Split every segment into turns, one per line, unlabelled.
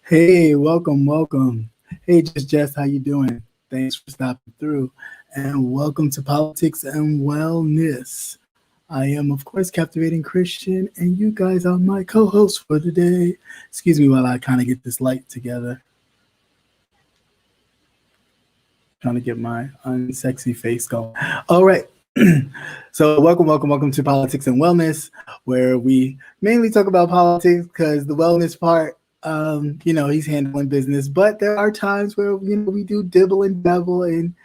Hey, welcome. Hey, Jess, how you doing? Thanks for stopping through, and welcome to Politics and Wellness. I am, of course, Captivating Christian, and you guys are my co-hosts for today. Excuse me while I kind of get this light together. Trying to get my unsexy face going. All right. So, welcome to Politics and Wellness, where we mainly talk about politics because the wellness part, he's handling business. But there are times where we do dibble and dabble in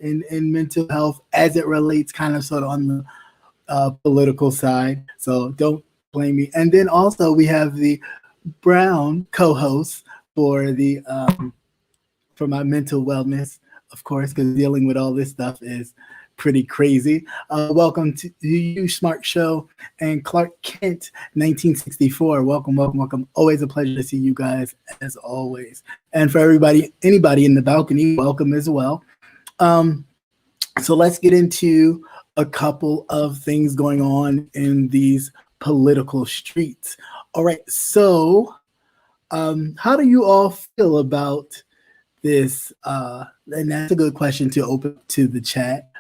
mental health as it relates, kind of sort of on the political side. So don't blame me. And then also we have the Brown co-host for the for my mental wellness, of course, because dealing with all this stuff is pretty crazy. Welcome to you, Smart Show, and Clark Kent, 1964. Welcome. Always a pleasure to see you guys, as always. And for anybody in the balcony, welcome as well. So let's get into a couple of things going on in these political streets. All right, so how do you all feel about this? And that's a good question to open to the chat.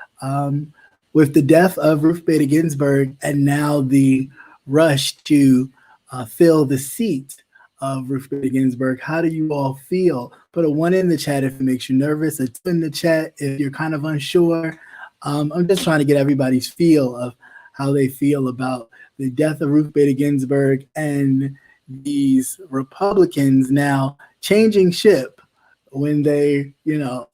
With the death of Ruth Bader Ginsburg and now the rush to fill the seat of Ruth Bader Ginsburg, how do you all feel? Put a 1 in the chat if it makes you nervous, a 2 in the chat if you're kind of unsure. I'm just trying to get everybody's feel of how they feel about the death of Ruth Bader Ginsburg and these Republicans now changing ship when they,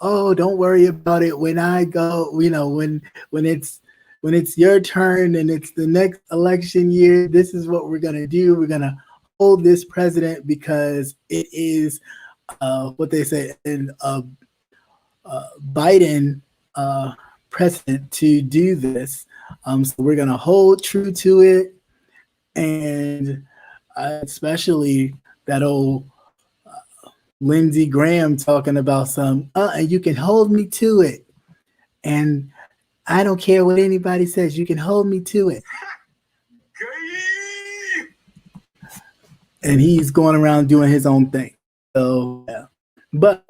oh, don't worry about it. When I go, when it's your turn and it's the next election year, this is what we're going to do. We're going to hold this president because it is what they say in Biden precedent to do this. So we're going to hold true to it. And especially that old Lindsey Graham talking about and you can hold me to it. And I don't care what anybody says, you can hold me to it. And he's going around doing his own thing. So, yeah. But,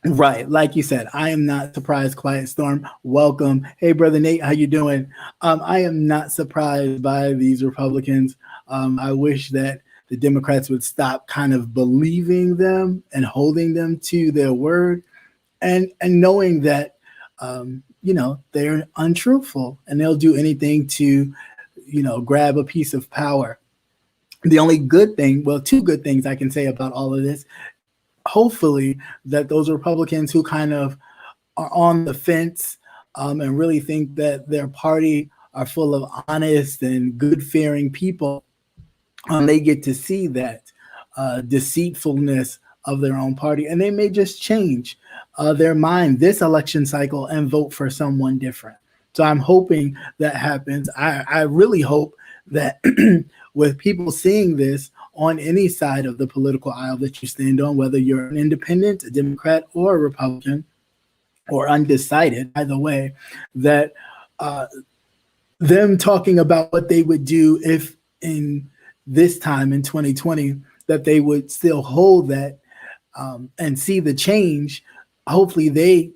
right, like you said, I am not surprised. Quiet Storm, welcome. Hey, Brother Nate, how you doing? I am not surprised by these Republicans. I wish that the Democrats would stop kind of believing them and holding them to their word and knowing that, they're untruthful and they'll do anything to, grab a piece of power. The only good thing, well, 2 good things I can say about all of this, hopefully that those Republicans who kind of are on the fence and really think that their party are full of honest and good-fearing people, they get to see that deceitfulness of their own party, and they may just change their mind this election cycle and vote for someone different. So I'm hoping that happens. I really hope that with people seeing this on any side of the political aisle that you stand on, whether you're an independent, a Democrat, or a Republican, or undecided, either way, that them talking about what they would do if in this time in 2020, that they would still hold that and see the change. Hopefully they,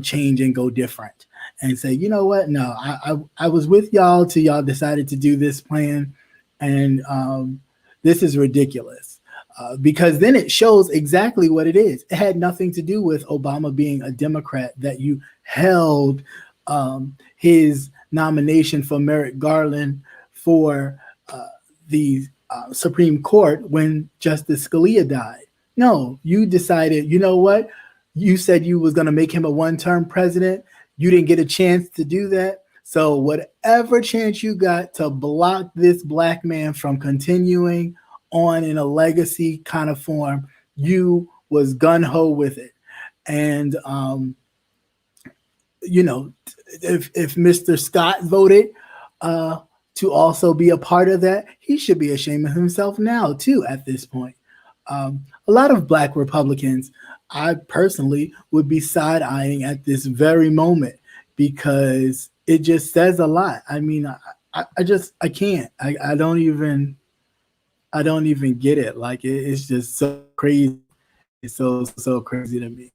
change and go different and say, you know what? No, I was with y'all till y'all decided to do this plan. And this is ridiculous because then it shows exactly what it is. It had nothing to do with Obama being a Democrat, that you held his nomination for Merrick Garland for the Supreme Court when Justice Scalia died. No, you decided, you know what? You said you was going to make him a one-term president. You didn't get a chance to do that. So whatever chance you got to block this black man from continuing on in a legacy kind of form, you was gun-ho with it. And, if Mr. Scott voted to also be a part of that, he should be ashamed of himself now, too, at this point. A lot of black Republicans, I personally would be side-eyeing at this very moment because it just says a lot. I mean, I can't. I don't even get it. Like, it's just so crazy. It's so crazy to me.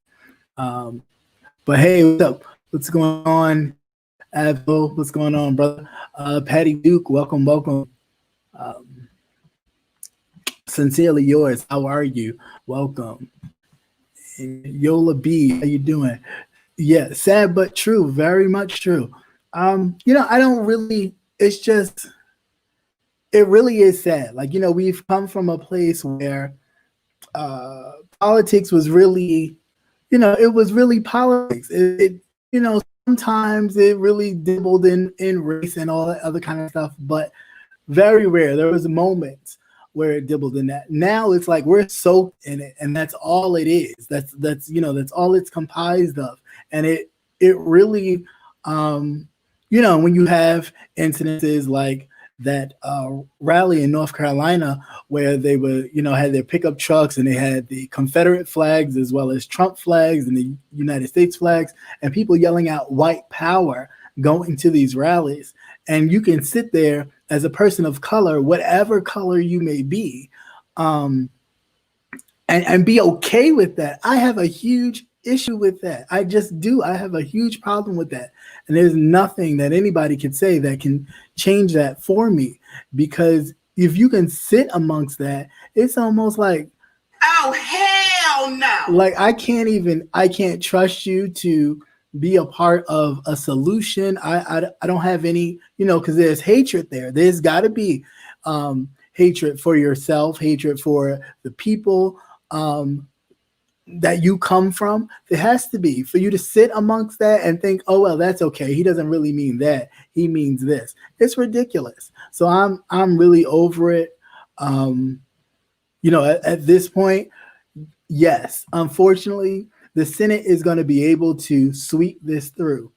But hey, what's up? What's going on, Avil? What's going on, brother? Patty Duke, welcome. Sincerely yours. How are you? Welcome. And Yola B, how you doing? Yeah, sad but true. Very much true. I don't really. It's just, it really is sad. Like, we've come from a place where politics was really, it was really politics. Sometimes it really dabbled in race and all that other kind of stuff, but very rare. There was moments where it dabbled in that. Now it's like we're soaked in it, and that's all it is. That's all it's comprised of, and it really, when you have incidences like that rally in North Carolina where they were, had their pickup trucks and they had the Confederate flags as well as Trump flags and the United States flags, and people yelling out white power going to these rallies. And you can sit there as a person of color, whatever color you may be, and be okay with that. I have a huge issue with that. I just do. I have a huge problem with that. And there's nothing that anybody can say that can change that for me. Because if you can sit amongst that, it's almost like,
oh, hell no.
Like, I can't trust you to be a part of a solution. I don't have any, because there's hatred there. There's got to be hatred for yourself, hatred for the people that you come from. There has to be, for you to sit amongst that and think, oh, well, that's okay. He doesn't really mean that. He means this. It's ridiculous. So I'm really over it. At this point, yes, unfortunately, the Senate is going to be able to sweep this through.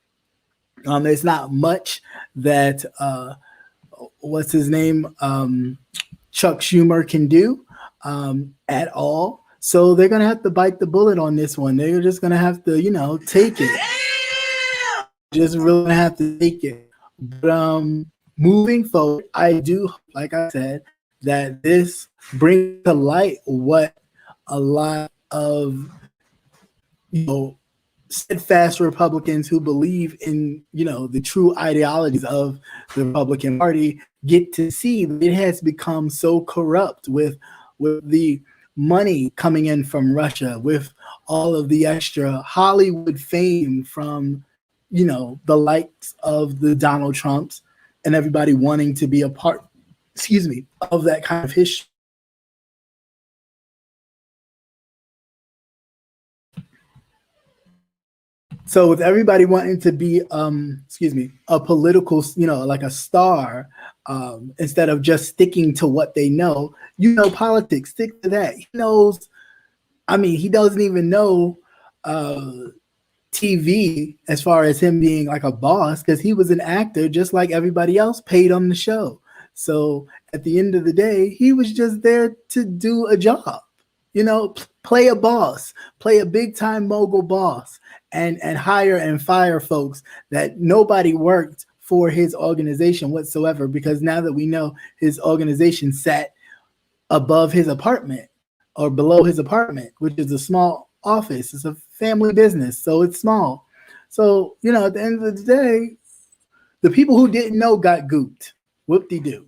There's not much that what's his name, Chuck Schumer can do at all. So they're going to have to bite the bullet on this one. They're just going to have to, take it. Just really gonna have to take it. But moving forward, I do, like I said, that this brings to light what a lot of steadfast Republicans who believe in the true ideologies of the Republican Party get to see. It has become so corrupt with the money coming in from Russia, with all of the extra Hollywood fame from the likes of the Donald Trumps and everybody wanting to be a part of that kind of history. So with everybody wanting to be, a political, like a star, instead of just sticking to what they know, politics, stick to that. He knows, he doesn't even know TV as far as him being like a boss, because he was an actor just like everybody else paid on the show. So at the end of the day, he was just there to do a job, play a boss, play a big time mogul boss, and hire and fire folks that nobody worked for his organization whatsoever, because now that we know his organization sat above his apartment or below his apartment, which is a small office. It's a family business, so it's small. So, at the end of the day, the people who didn't know got gooped. Whoop-de-doo.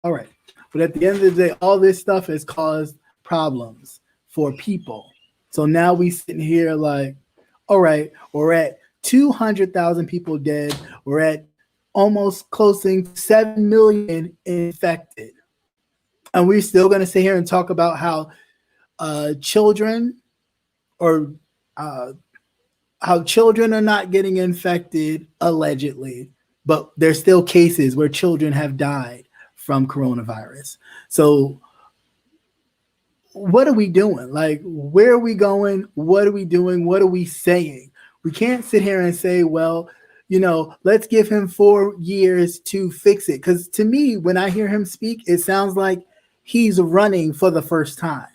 All right. But at the end of the day, all this stuff has caused problems for people. So now we sitting here like, all right, we're at 200,000 people dead. We're at almost closing 7 million infected. And we're still going to sit here and talk about how children are not getting infected allegedly, but there's still cases where children have died from coronavirus. So what are we doing? Like, where are we going? What are we doing? What are we saying? We can't sit here and say, well, let's give him 4 years to fix it. Because to me, when I hear him speak, it sounds like he's running for the first time.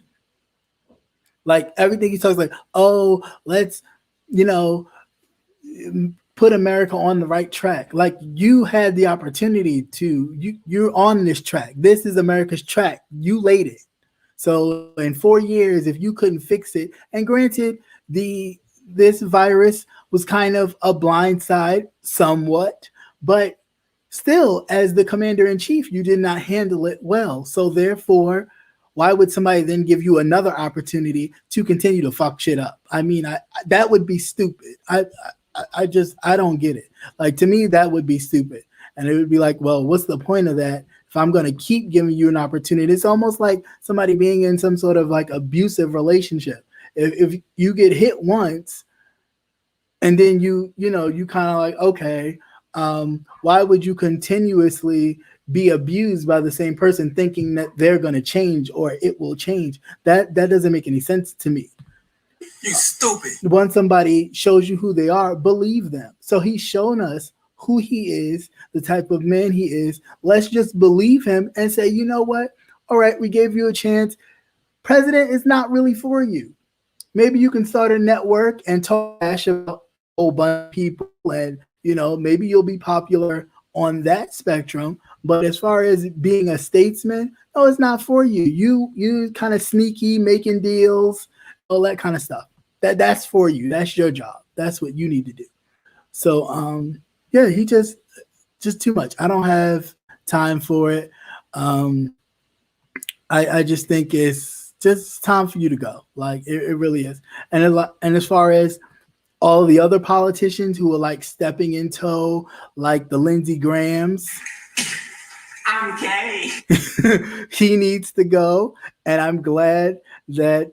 Like everything he talks like, oh, let's, put America on the right track. Like, you had the opportunity to, you're on this track. This is America's track. You laid it. So in 4 years, if you couldn't fix it, and granted, this virus was kind of a blindside somewhat, but still, as the commander in chief, you did not handle it well. So therefore, why would somebody then give you another opportunity to continue to fuck shit up? I mean, that would be stupid. I don't get it. Like, to me, that would be stupid. And it would be like, well, what's the point of that if I'm going to keep giving you an opportunity? It's almost like somebody being in some sort of like abusive relationship. If you get hit once and then you kind of like, okay, why would you continuously be abused by the same person thinking that they're going to change or it will change? That doesn't make any sense to me.
You stupid.
Once somebody shows you who they are, believe them. So he's shown us who he is, the type of man he is. Let's just believe him and say, you know what? All right, we gave you a chance. President is not really for you. Maybe you can start a network and talk about a whole bunch of people, and maybe you'll be popular on that spectrum. But as far as being a statesman, no, it's not for you. You kind of sneaky, making deals, all that kind of stuff. That's for you. That's your job. That's what you need to do. So yeah, he just too much. I don't have time for it. I just think it's just time for you to go. Like, it really is. And as far as all the other politicians who are like stepping in tow, like the Lindsey Grahams,
I'm gay.
he needs to go. And I'm glad that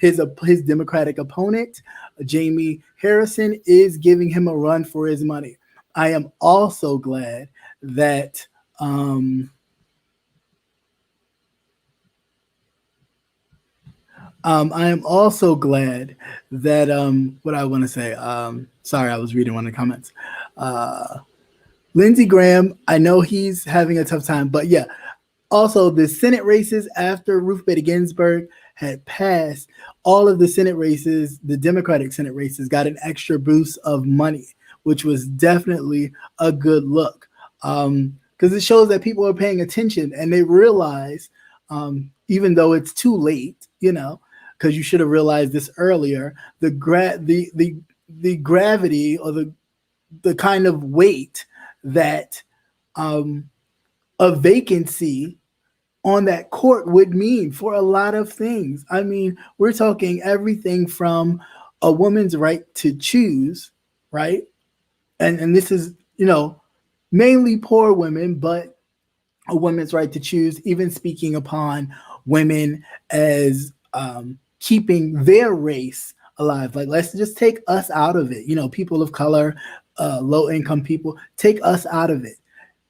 his Democratic opponent, Jamie Harrison, is giving him a run for his money. I am also glad that what I want to say, sorry, I was reading one of the comments. Lindsey Graham, I know he's having a tough time, but yeah, also the Senate races after Ruth Bader Ginsburg had passed, all of the Senate races, the Democratic Senate races, got an extra boost of money, which was definitely a good look. Because it shows that people are paying attention and they realize, even though it's too late, because you should have realized this earlier, the gravity or the kind of weight that a vacancy on that court would mean for a lot of things. I mean, we're talking everything from a woman's right to choose, right? And this is, mainly poor women, but a woman's right to choose, even speaking upon women as keeping their race alive. Like, let's just take us out of it. People of color, low-income people, take us out of it.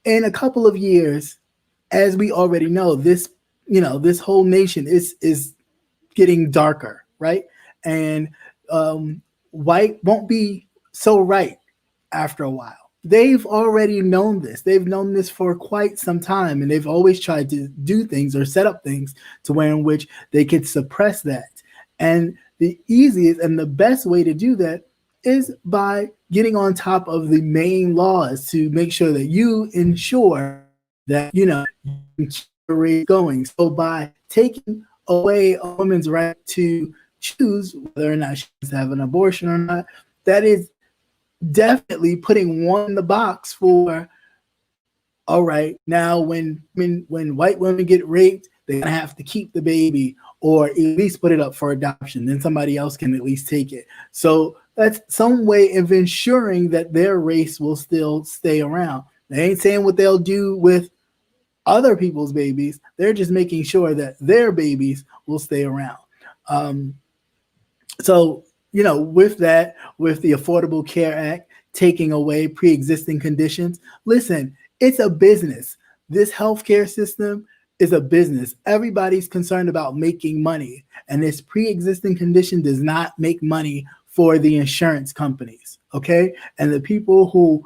In a couple of years, as we already know, this whole nation is getting darker, right? And white won't be so right after a while. They've already known this. They've known this for quite some time, and they've always tried to do things or set up things to where in which they could suppress that. And the easiest and the best way to do that is by getting on top of the main laws to make sure that you ensure that, you keep the rate going. So by taking away a woman's right to choose whether or not she wants to have an abortion or not, that is definitely putting one in the box for, all right, now when white women get raped, they're going to have to keep the baby or at least put it up for adoption. Then somebody else can at least take it. So that's some way of ensuring that their race will still stay around. They ain't saying what they'll do with other people's babies. They're just making sure that their babies will stay around. So, with that, with the Affordable Care Act taking away pre-existing conditions, listen, it's a business. This healthcare system is a business. Everybody's concerned about making money, and this pre-existing condition does not make money for the insurance companies, okay? And the people who,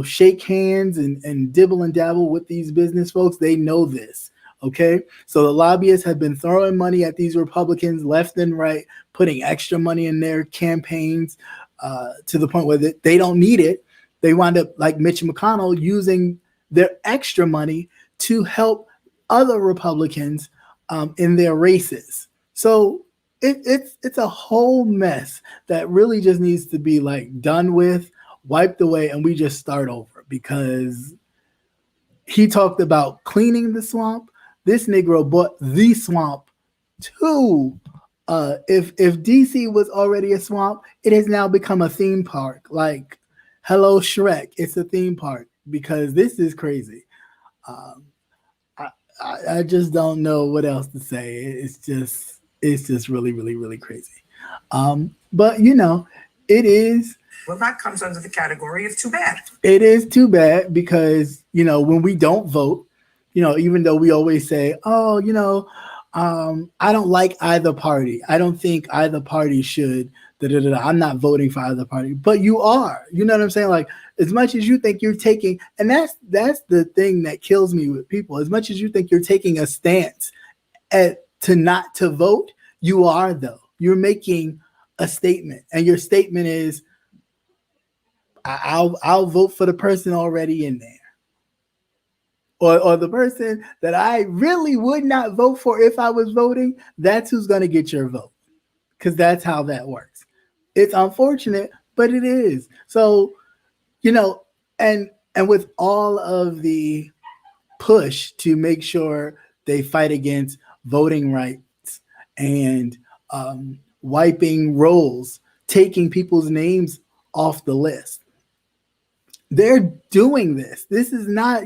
shake hands and dibble and dabble with these business folks, they know this, okay? So the lobbyists have been throwing money at these Republicans left and right, putting extra money in their campaigns to the point where they don't need it. They wind up, like Mitch McConnell, using their extra money to help other Republicans in their races. So it's a whole mess that really just needs to be like done with, wiped away, and we just start over because he talked about cleaning the swamp. This Negro bought the swamp too. If DC was already a swamp, it has now become a theme park. Like, hello Shrek, it's a theme park because this is crazy. Um, I just don't know what else to say. It's just really crazy. But it is
Well, that comes under the category of too bad.
it is too bad because when we don't vote, even though we always say, oh, I don't like either party. I don't think either party should. Da, da, da, da. I'm not voting for either party, but you are. You know what I'm saying? Like, as much as you think you're taking, and that's the thing that kills me with people. As much as you think you're taking a stance to not to vote, you are though. You're making a statement, and your statement is, I'll vote for the person already in there. Or the person that I really would not vote for if I was voting, that's who's going to get your vote. Because that's how that works. It's unfortunate, but it is. So, and with all of the push to make sure they fight against voting rights and wiping rolls, taking people's names off the list. They're doing this. This is not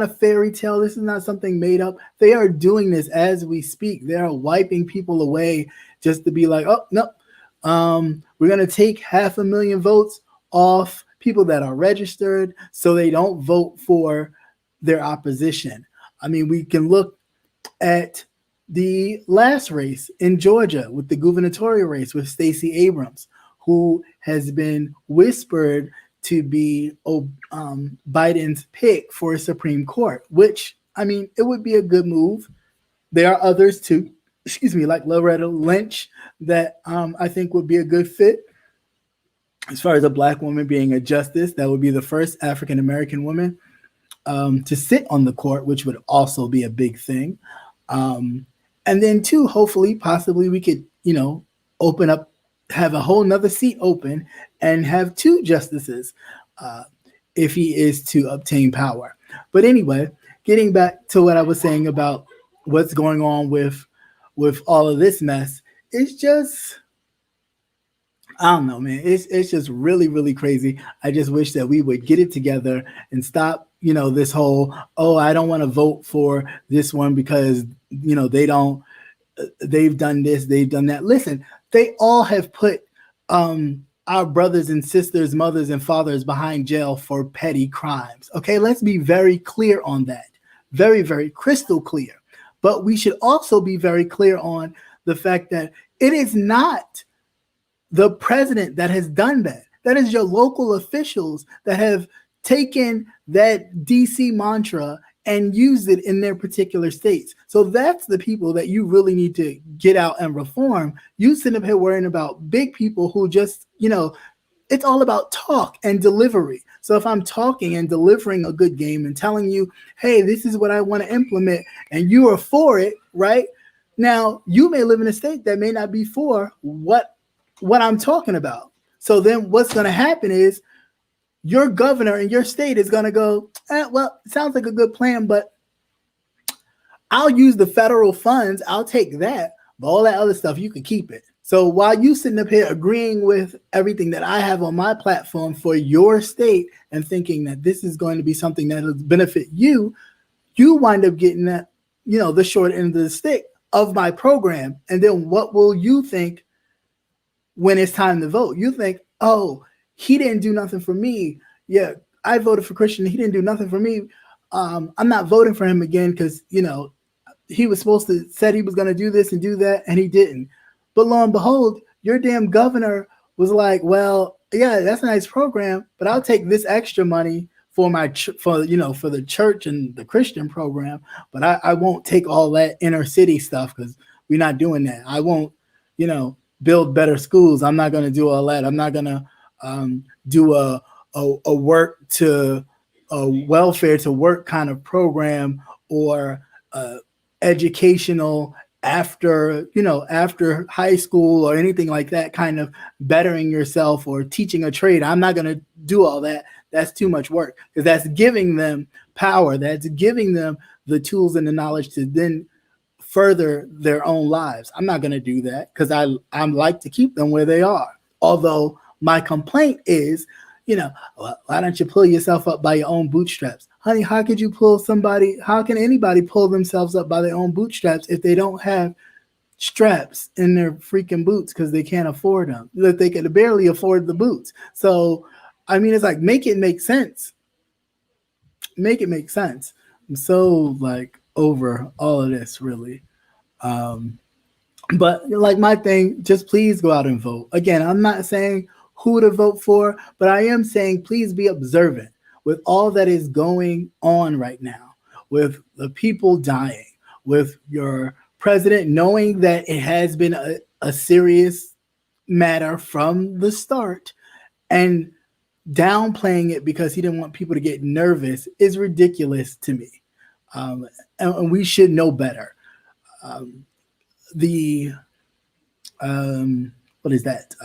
a fairy tale. This is not something made up. They are doing this as we speak. They are wiping people away just to be like, oh, no, we're going to take 500,000 votes off people that are registered so they don't vote for their opposition. I mean, we can look at the last race in Georgia with the gubernatorial race with Stacey Abrams, who has been whispered to be Biden's pick for a Supreme Court, which, I mean, it would be a good move. There are others too, like Loretta Lynch, that I think would be a good fit. As far as a Black woman being a justice, that would be the first African-American woman to sit on the court, which would also be a big thing. And then too, hopefully, possibly we could, open up, have a whole nother seat open and have 2 justices if he is to obtain power. But anyway, getting back to what I was saying about what's going on with all of this mess, it's just, I don't know, man. It's just really crazy. I just wish that we would get it together and stop, this whole, oh, I don't want to vote for this one because, they've done this, they've done that. Listen, they all have put our brothers and sisters, mothers and fathers behind jail for petty crimes. Okay, let's be very clear on that. Very crystal clear. But we should also be very clear on the fact that it is not the president that has done that. That is your local officials that have taken that DC mantra and used it in their particular states. So that's the people that you really need to get out and reform. You sit up here worrying about big people who just, it's all about talk and delivery. So if I'm talking and delivering a good game and telling you, hey, this is what I want to implement, and you are for it, right? Now, you may live in a state that may not be for what I'm talking about. So then what's going to happen is your governor in your state is going to go, well, it sounds like a good plan, but I'll use the federal funds. I'll take that. But all that other stuff, you can keep it. So while you sitting up here agreeing with everything that I have on my platform for your state and thinking that this is going to be something that will benefit you, you wind up getting that, the short end of the stick of my program. And then what will you think when it's time to vote? You think, oh, he didn't do nothing for me. Yeah, I voted for Christian. He didn't do nothing for me. I'm not voting for him again because, he was supposed to said he was going to do this and do that, and he didn't. But lo and behold, your damn governor was like, well, yeah, that's a nice program, but I'll take this extra money for for the church and the Christian program, but I won't take all that inner city stuff because we're not doing that. I won't, build better schools. I'm not going to do all that. I'm not going to do a welfare to work kind of program or educational after, after high school or anything like that, kind of bettering yourself or teaching a trade. I'm not going to do all that. That's too much work, because that's giving them power. That's giving them the tools and the knowledge to then further their own lives. I'm not going to do that, because I like to keep them where they are. Although my complaint is, well, why don't you pull yourself up by your own bootstraps? Honey, how can anybody pull themselves up by their own bootstraps if they don't have straps in their freaking boots because they can't afford them? That they can barely afford the boots. So, I mean, it's like, make it make sense. Make it make sense. I'm so over all of this, really. But my thing, just please go out and vote. Again, I'm not saying who to vote for, but I am saying please be observant with all that is going on right now, with the people dying, with your president knowing that it has been a serious matter from the start, and downplaying it because he didn't want people to get nervous is ridiculous to me. And we should know better. What is that?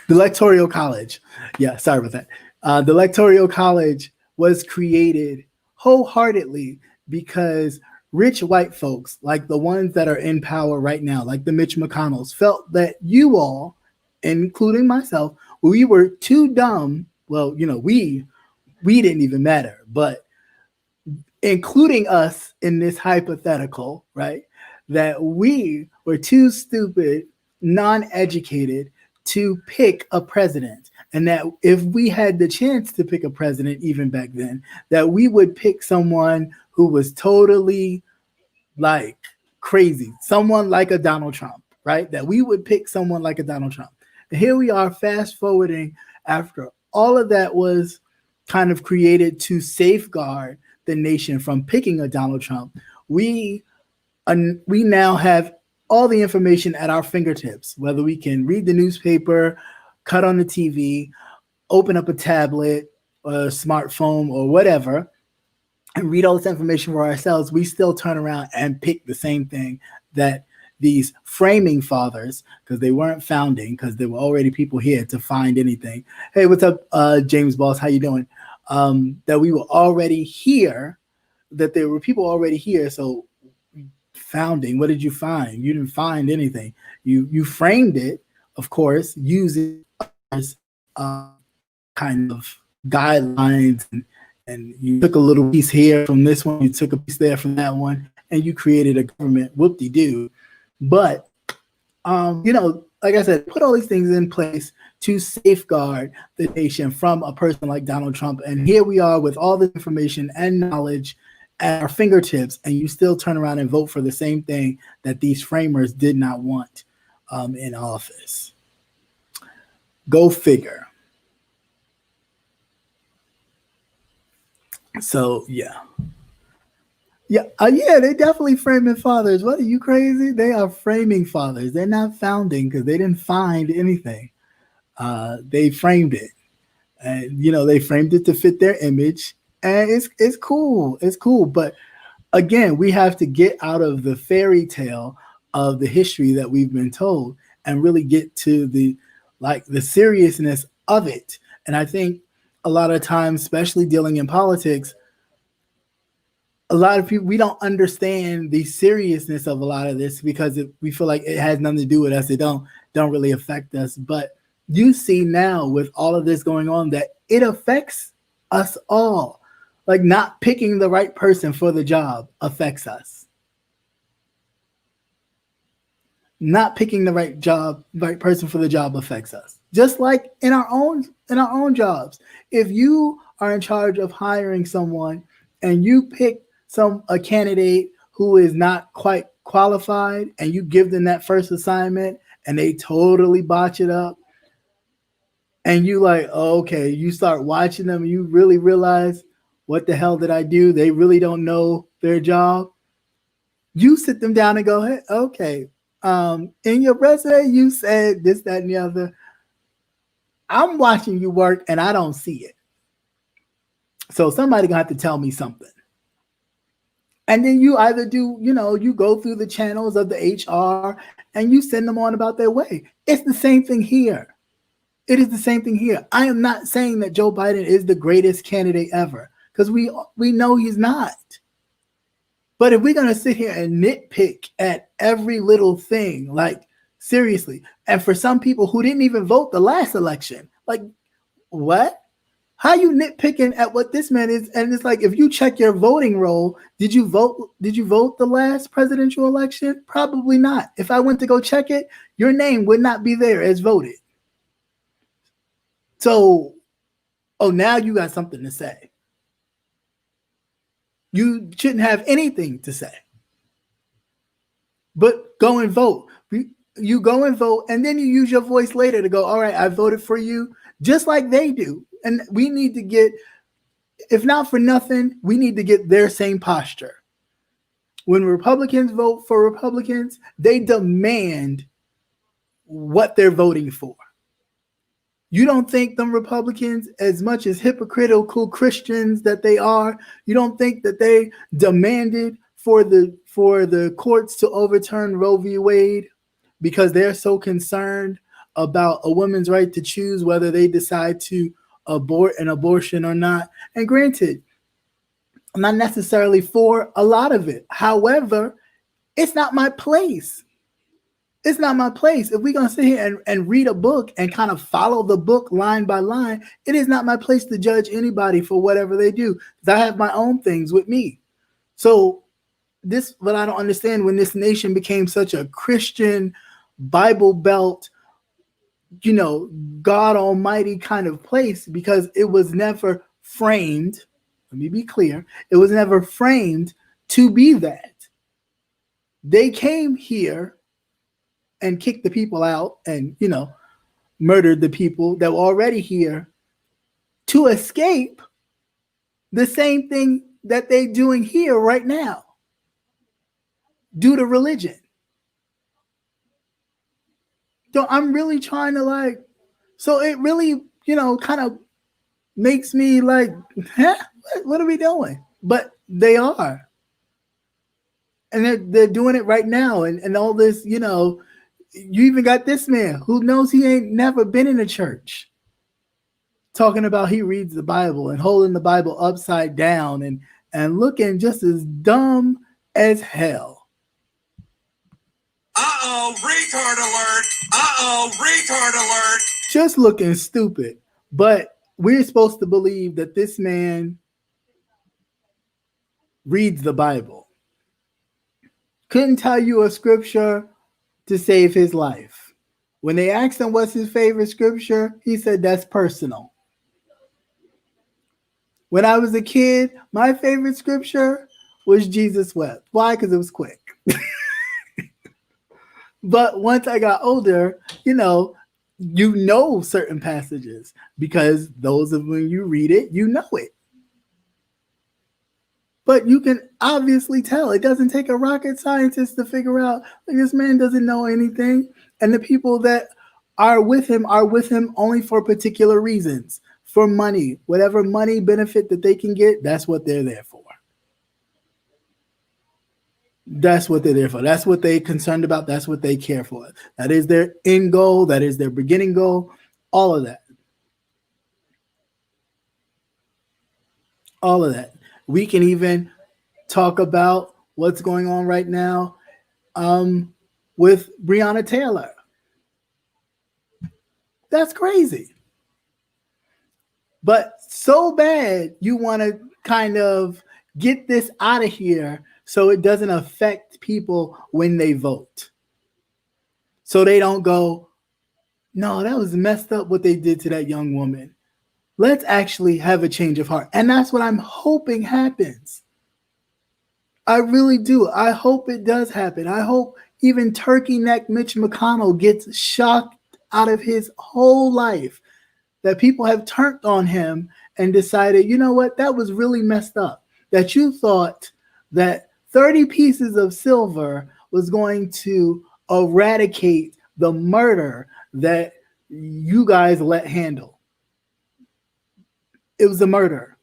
The Electoral College. Yeah, sorry about that. The Electoral College was created wholeheartedly because rich white folks, like the ones that are in power right now, like the Mitch McConnells, felt that you all, including myself, we were too dumb. Well, we didn't even matter, but including us in this hypothetical, right, that we were too stupid, non-educated to pick a president. And that if we had the chance to pick a president, even back then, that we would pick someone who was totally crazy, someone like a Donald Trump, right? That we would pick someone like a Donald Trump. And here we are, fast forwarding after all of that was kind of created to safeguard the nation from picking a Donald Trump. We now have all the information at our fingertips, whether we can read the newspaper, cut on the TV, open up a tablet, or a smartphone, or whatever, and read all this information for ourselves. We still turn around and pick the same thing that these framing fathers, because they weren't founding, because there were already people here to find anything. Hey, what's up, James Boss? How you doing? That we were already here, that there were people already here. So founding, what did you find? You didn't find anything. You framed it, of course, using others, kind of guidelines, and you took a little piece here from this one, you took a piece there from that one, and you created a government whoop-de-doo. But like I said, put all these things in place to safeguard the nation from a person like Donald Trump. And here we are with all the information and knowledge at our fingertips, and you still turn around and vote for the same thing that these framers did not want in office. Go figure. So, yeah. Yeah, they definitely framing fathers. What, are you crazy? They are framing fathers. They're not founding because they didn't find anything. They framed it, and they framed it to fit their image, and it's cool. It's cool, but again, we have to get out of the fairy tale of the history that we've been told and really get to the seriousness of it. And I think a lot of times, especially dealing in politics, a lot of people, we don't understand the seriousness of a lot of this because we feel like it has nothing to do with us. It don't really affect us. But you see now with all of this going on that it affects us all. Like, not picking the right person for the job affects us. Not picking the right person for the job affects us. Just like in our own jobs. If you are in charge of hiring someone and you pick a candidate who is not quite qualified, and you give them that first assignment and they totally botch it up, and you you start watching them and you really realize, what the hell did I do? They really don't know their job. You sit them down and go, hey, okay, in your resume, you said this, that, and the other. I'm watching you work and I don't see it. So somebody gonna have to tell me something. And then you either do, you go through the channels of the HR and you send them on about their way. It's the same thing here. It is the same thing here. I am not saying that Joe Biden is the greatest candidate ever, because we know he's not. But if we're going to sit here and nitpick at every little thing, like seriously, and for some people who didn't even vote the last election, like what? How you nitpicking at what this man is? And it's like, if you check your voting roll, did you vote the last presidential election? Probably not. If I went to go check it, your name would not be there as voted. So, now you got something to say. You shouldn't have anything to say. But go and vote. You go and vote, and then you use your voice later to go, all right, I voted for you, just like they do. And we need to get, if not for nothing, we need to get their same posture. When Republicans vote for Republicans, they demand what they're voting for. You don't think them Republicans, as much as hypocritical Christians that they are, you don't think that they demanded for the courts to overturn Roe v. Wade because they're so concerned about a woman's right to choose whether they decide to abort an abortion or not? And granted, I'm not necessarily for a lot of it. However, it's not my place. It's not my place. If we're going to sit here and read a book and kind of follow the book line by line, it is not my place to judge anybody for whatever they do, because I have my own things with me. So what I don't understand, when this nation became such a Christian Bible Belt, God Almighty kind of place, because it was never framed. Let me be clear. It was never framed to be that. They came here and kicked the people out and, murdered the people that were already here to escape the same thing that they're doing here right now due to religion. So I'm really trying to so it really, kind of makes me like, what are we doing? But they are. And they're doing it right now. And all this, you even got this man who knows he ain't never been in a church talking about he reads the Bible and holding the Bible upside down and looking just as dumb as hell.
Uh-oh, retard alert. Uh-oh, retard alert.
Just looking stupid. But we're supposed to believe that this man reads the Bible. Couldn't tell you a scripture to save his life. When they asked him what's his favorite scripture, he said that's personal. When I was a kid, my favorite scripture was Jesus wept. Why? Because it was quick. But once I got older, you know certain passages because those of when you read it, you know it. But you can obviously tell it doesn't take a rocket scientist to figure out like, this man doesn't know anything. And the people that are with him only for particular reasons, for money, whatever money benefit that they can get. That's what they're there for. That's what they're there for. That's what they're concerned about. That's what they care for. That is their end goal. That is their beginning goal. All of that. All of that. We can even talk about what's going on right now with Breonna Taylor. That's crazy. But so bad you want to kind of get this out of here so it doesn't affect people when they vote. So they don't go, no, that was messed up what they did to that young woman. Let's actually have a change of heart. And that's what I'm hoping happens. I really do. I hope it does happen. I hope even turkey neck Mitch McConnell gets shocked out of his whole life that people have turned on him and decided, you know what, that was really messed up. That you thought that 30 pieces of silver was going to eradicate the murder that you guys let handle. It was a murder.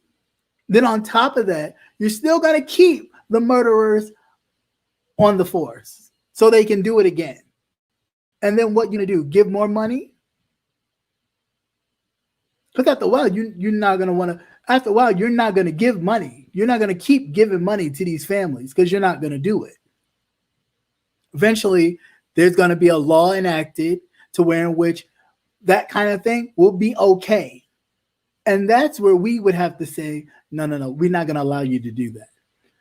Then on top of that, you're still going to keep the murderers on the force so they can do it again. And then what you gonna do? Give more money? Because after a while, you're not gonna want to. After a while, you're not gonna give money. You're not gonna keep giving money to these families because you're not gonna do it. Eventually, there's gonna be a law enacted to where in which that kind of thing will be okay. And that's where we would have to say, no, we're not gonna allow you to do that.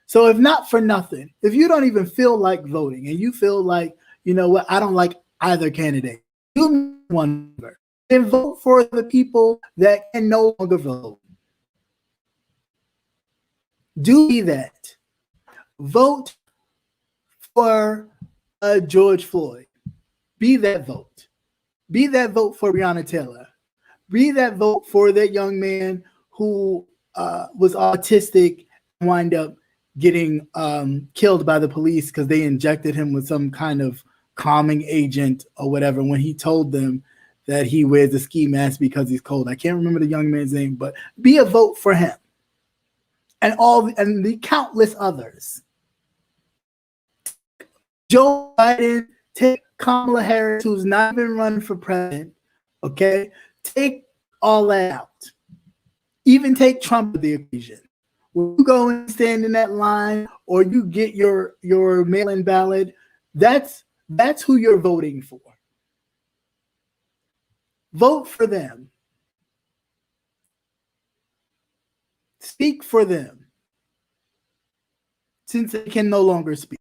So if not for nothing, if you don't even feel like voting and you feel like, you know what, I don't like either candidate, you one then vote for the people that can no longer vote. Do that. Vote for George Floyd. Be that vote. Be that vote for Breonna Taylor. Be that vote for that young man who was autistic and wind up getting killed by the police because they injected him with some kind of calming agent or whatever when he told them that he wears a ski mask because he's cold. I can't remember the young man's name, but be a vote for him and the countless others. Joe Biden, take Kamala Harris, who's not even running for president, okay? Take all that out. Even take Trump to the equation. When you go and stand in that line or you get your mail-in ballot, that's who you're voting for. Vote for them. Speak for them. Since they can no longer speak.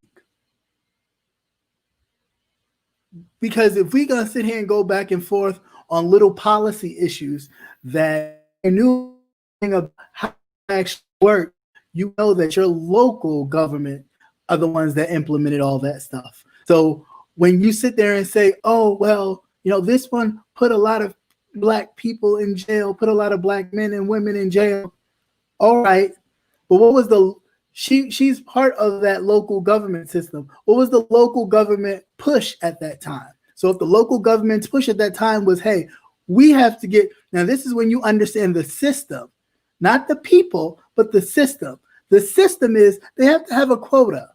Because if we're going to sit here and go back and forth on little policy issues that you knew of how it actually work, you know that your local government are the ones that implemented all that stuff. So when you sit there and say, oh, well, you know, this one put a lot of black people in jail, put a lot of black men and women in jail. All right. But what was she's part of that local government system. What was the local government push at that time? So if the local government's push at that time was, hey, we have to get, now this is when you understand the system, not the people, but the system. The system is they have to have a quota.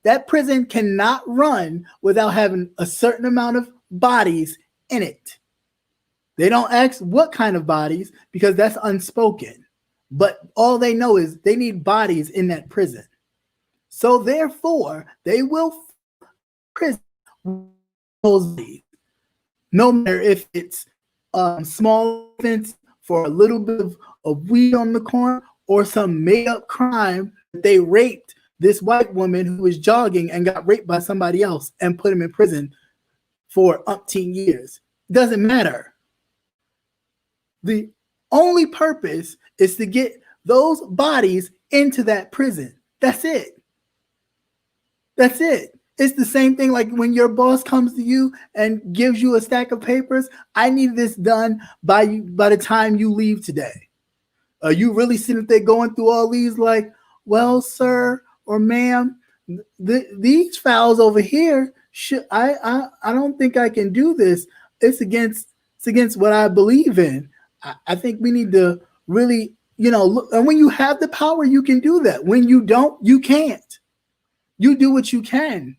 That prison cannot run without having a certain amount of bodies in it. They don't ask what kind of bodies because that's unspoken. But all they know is they need bodies in that prison. So therefore, they will prison no matter if it's small offense for a little bit of weed on the corner or some made-up crime that they raped this white woman who was jogging and got raped by somebody else and put him in prison for umpteen years. Doesn't matter. The only purpose is to get those bodies into that prison. That's it. That's it. It's the same thing like when your boss comes to you and gives you a stack of papers. I need this done by the time you leave today. Are you really sitting there going through all these like, well, sir or ma'am, these files over here, I don't think I can do this. It's against what I believe in. I think we need to really, look. And when you have the power, you can do that. When you don't, you can't. You do what you can.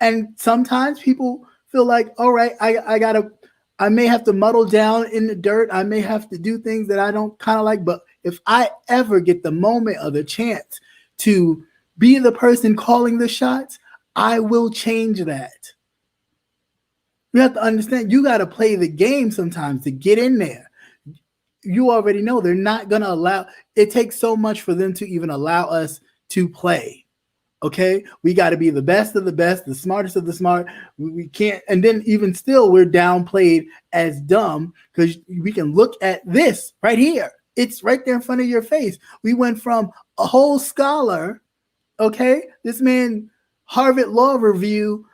And sometimes people feel like, all right, I may have to muddle down in the dirt. I may have to do things that I don't kind of like. But if I ever get the moment or the chance to be the person calling the shots, I will change that. You have to understand, you got to play the game sometimes to get in there. You already know they're not going to allow, it takes so much for them to even allow us to play. Okay, we got to be the best of the best, the smartest of the smart. We can't, and then even still, we're downplayed as dumb because we can look at this right here. It's right there in front of your face. We went from a whole scholar, okay, this man, Harvard Law Review,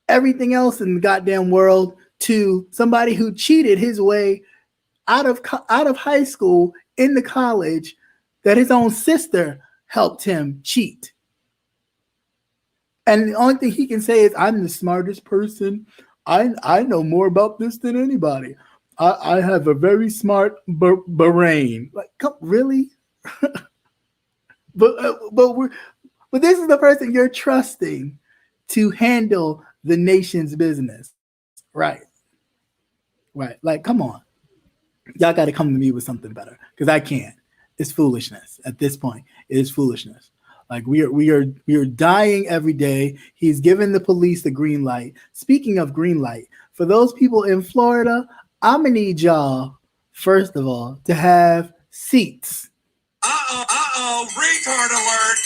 everything else in the goddamn world, to somebody who cheated his way out of high school into college, that his own sister helped him cheat. And the only thing he can say is, I'm the smartest person. I know more about this than anybody. I have a very smart brain. Like, come, really? but But this is the person you're trusting to handle the nation's business. Right. Right. Like, come on. Y'all got to come to me with something better because I can't. It's foolishness at this point. It is foolishness. Like we are dying every day. He's given the police the green light. Speaking of green light, for those people in Florida, I'm gonna need y'all, first of all, to have seats.
Retard alert.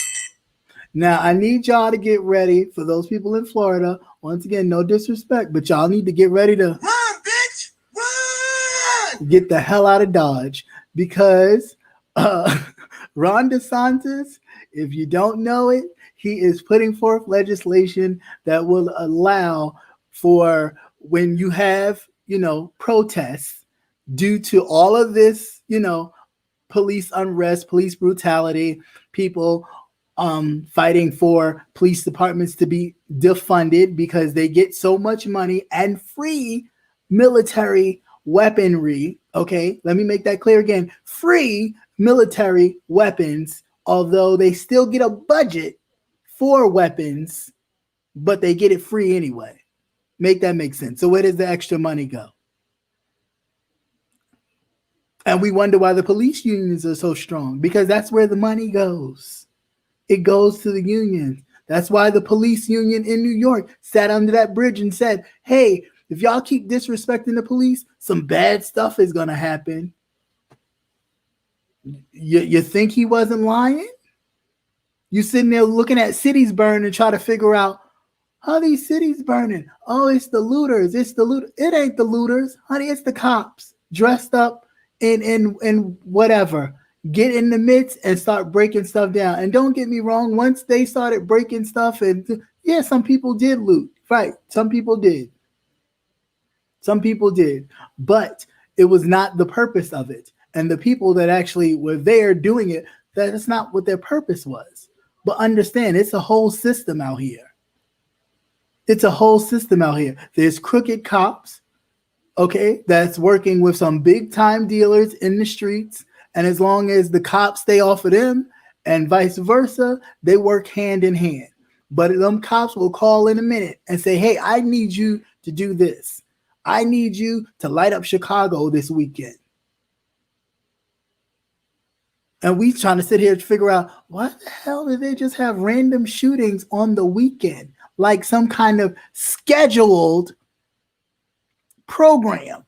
Now I need y'all to get ready for those people in Florida. Once again, no disrespect, but y'all need to get ready to
Run, bitch! Run!
get the hell out of Dodge because Ron DeSantis, if you don't know it, he is putting forth legislation that will allow for when you have, protests due to all of this, police unrest, police brutality, people fighting for police departments to be defunded because they get so much money and free military weaponry. Okay, let me make that clear again. Free military weapons, although they still get a budget for weapons, but they get it free anyway. Make that make sense. So where does the extra money go? And we wonder why the police unions are so strong, because that's where the money goes. It goes to the unions. That's why the police union in New York sat under that bridge and said, hey, if y'all keep disrespecting the police, some bad stuff is going to happen. You think he wasn't lying? You sitting there looking at cities burn and try to figure out how these cities burning. Oh, it's the looters. It's the looters. It ain't the looters, honey. It's the cops dressed up in whatever. Get in the midst and start breaking stuff down. And don't get me wrong. Once they started breaking stuff, and yeah, some people did loot. Right. Some people did. Some people did. But it was not the purpose of it. And the people that actually were there doing it, that's not what their purpose was. But understand, it's a whole system out here. It's a whole system out here. There's crooked cops, okay, that's working with some big time dealers in the streets. And as long as the cops stay off of them and vice versa, they work hand in hand. But them cops will call in a minute and say, hey, I need you to do this. I need you to light up Chicago this weekend. And we trying to sit here to figure out why the hell did they just have random shootings on the weekend? Like some kind of scheduled program.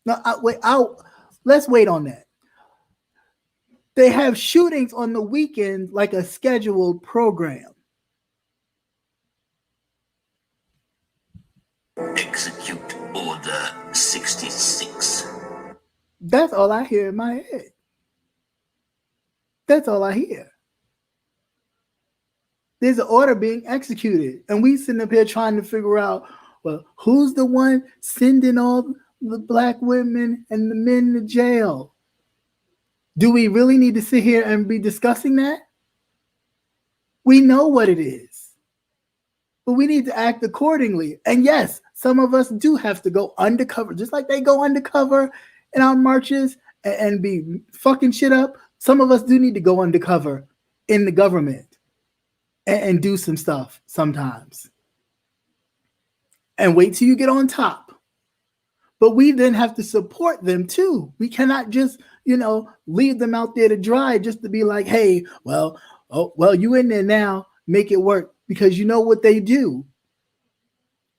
No, let's wait on that. They have shootings on the weekend like a scheduled program.
Execute Order 66.
That's all I hear in my head. That's all I hear. There's an order being executed. And we sitting up here trying to figure out, well, who's the one sending all the black women and the men to jail? Do we really need to sit here and be discussing that? We know what it is. But we need to act accordingly. And yes, some of us do have to go undercover, just like they go undercover in our marches and be fucking shit up. Some of us do need to go undercover in the government and do some stuff sometimes. And wait till you get on top. But we then have to support them too. We cannot just, leave them out there to dry just to be like, hey, well, you in there now, make it work. Because you know what they do.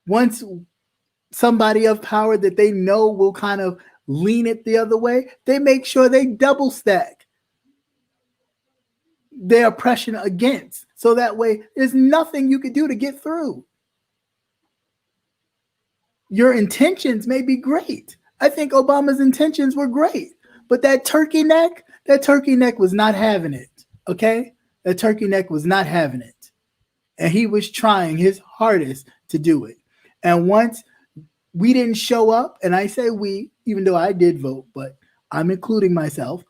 Once somebody of power that they know will kind of lean it the other way, they make sure they double stack their oppression against. So that way, there's nothing you could do to get through. Your intentions may be great. I think Obama's intentions were great. But that turkey neck was not having it. Okay? That turkey neck was not having it. And he was trying his hardest to do it. And once we didn't show up, and I say we, even though I did vote, but I'm including myself,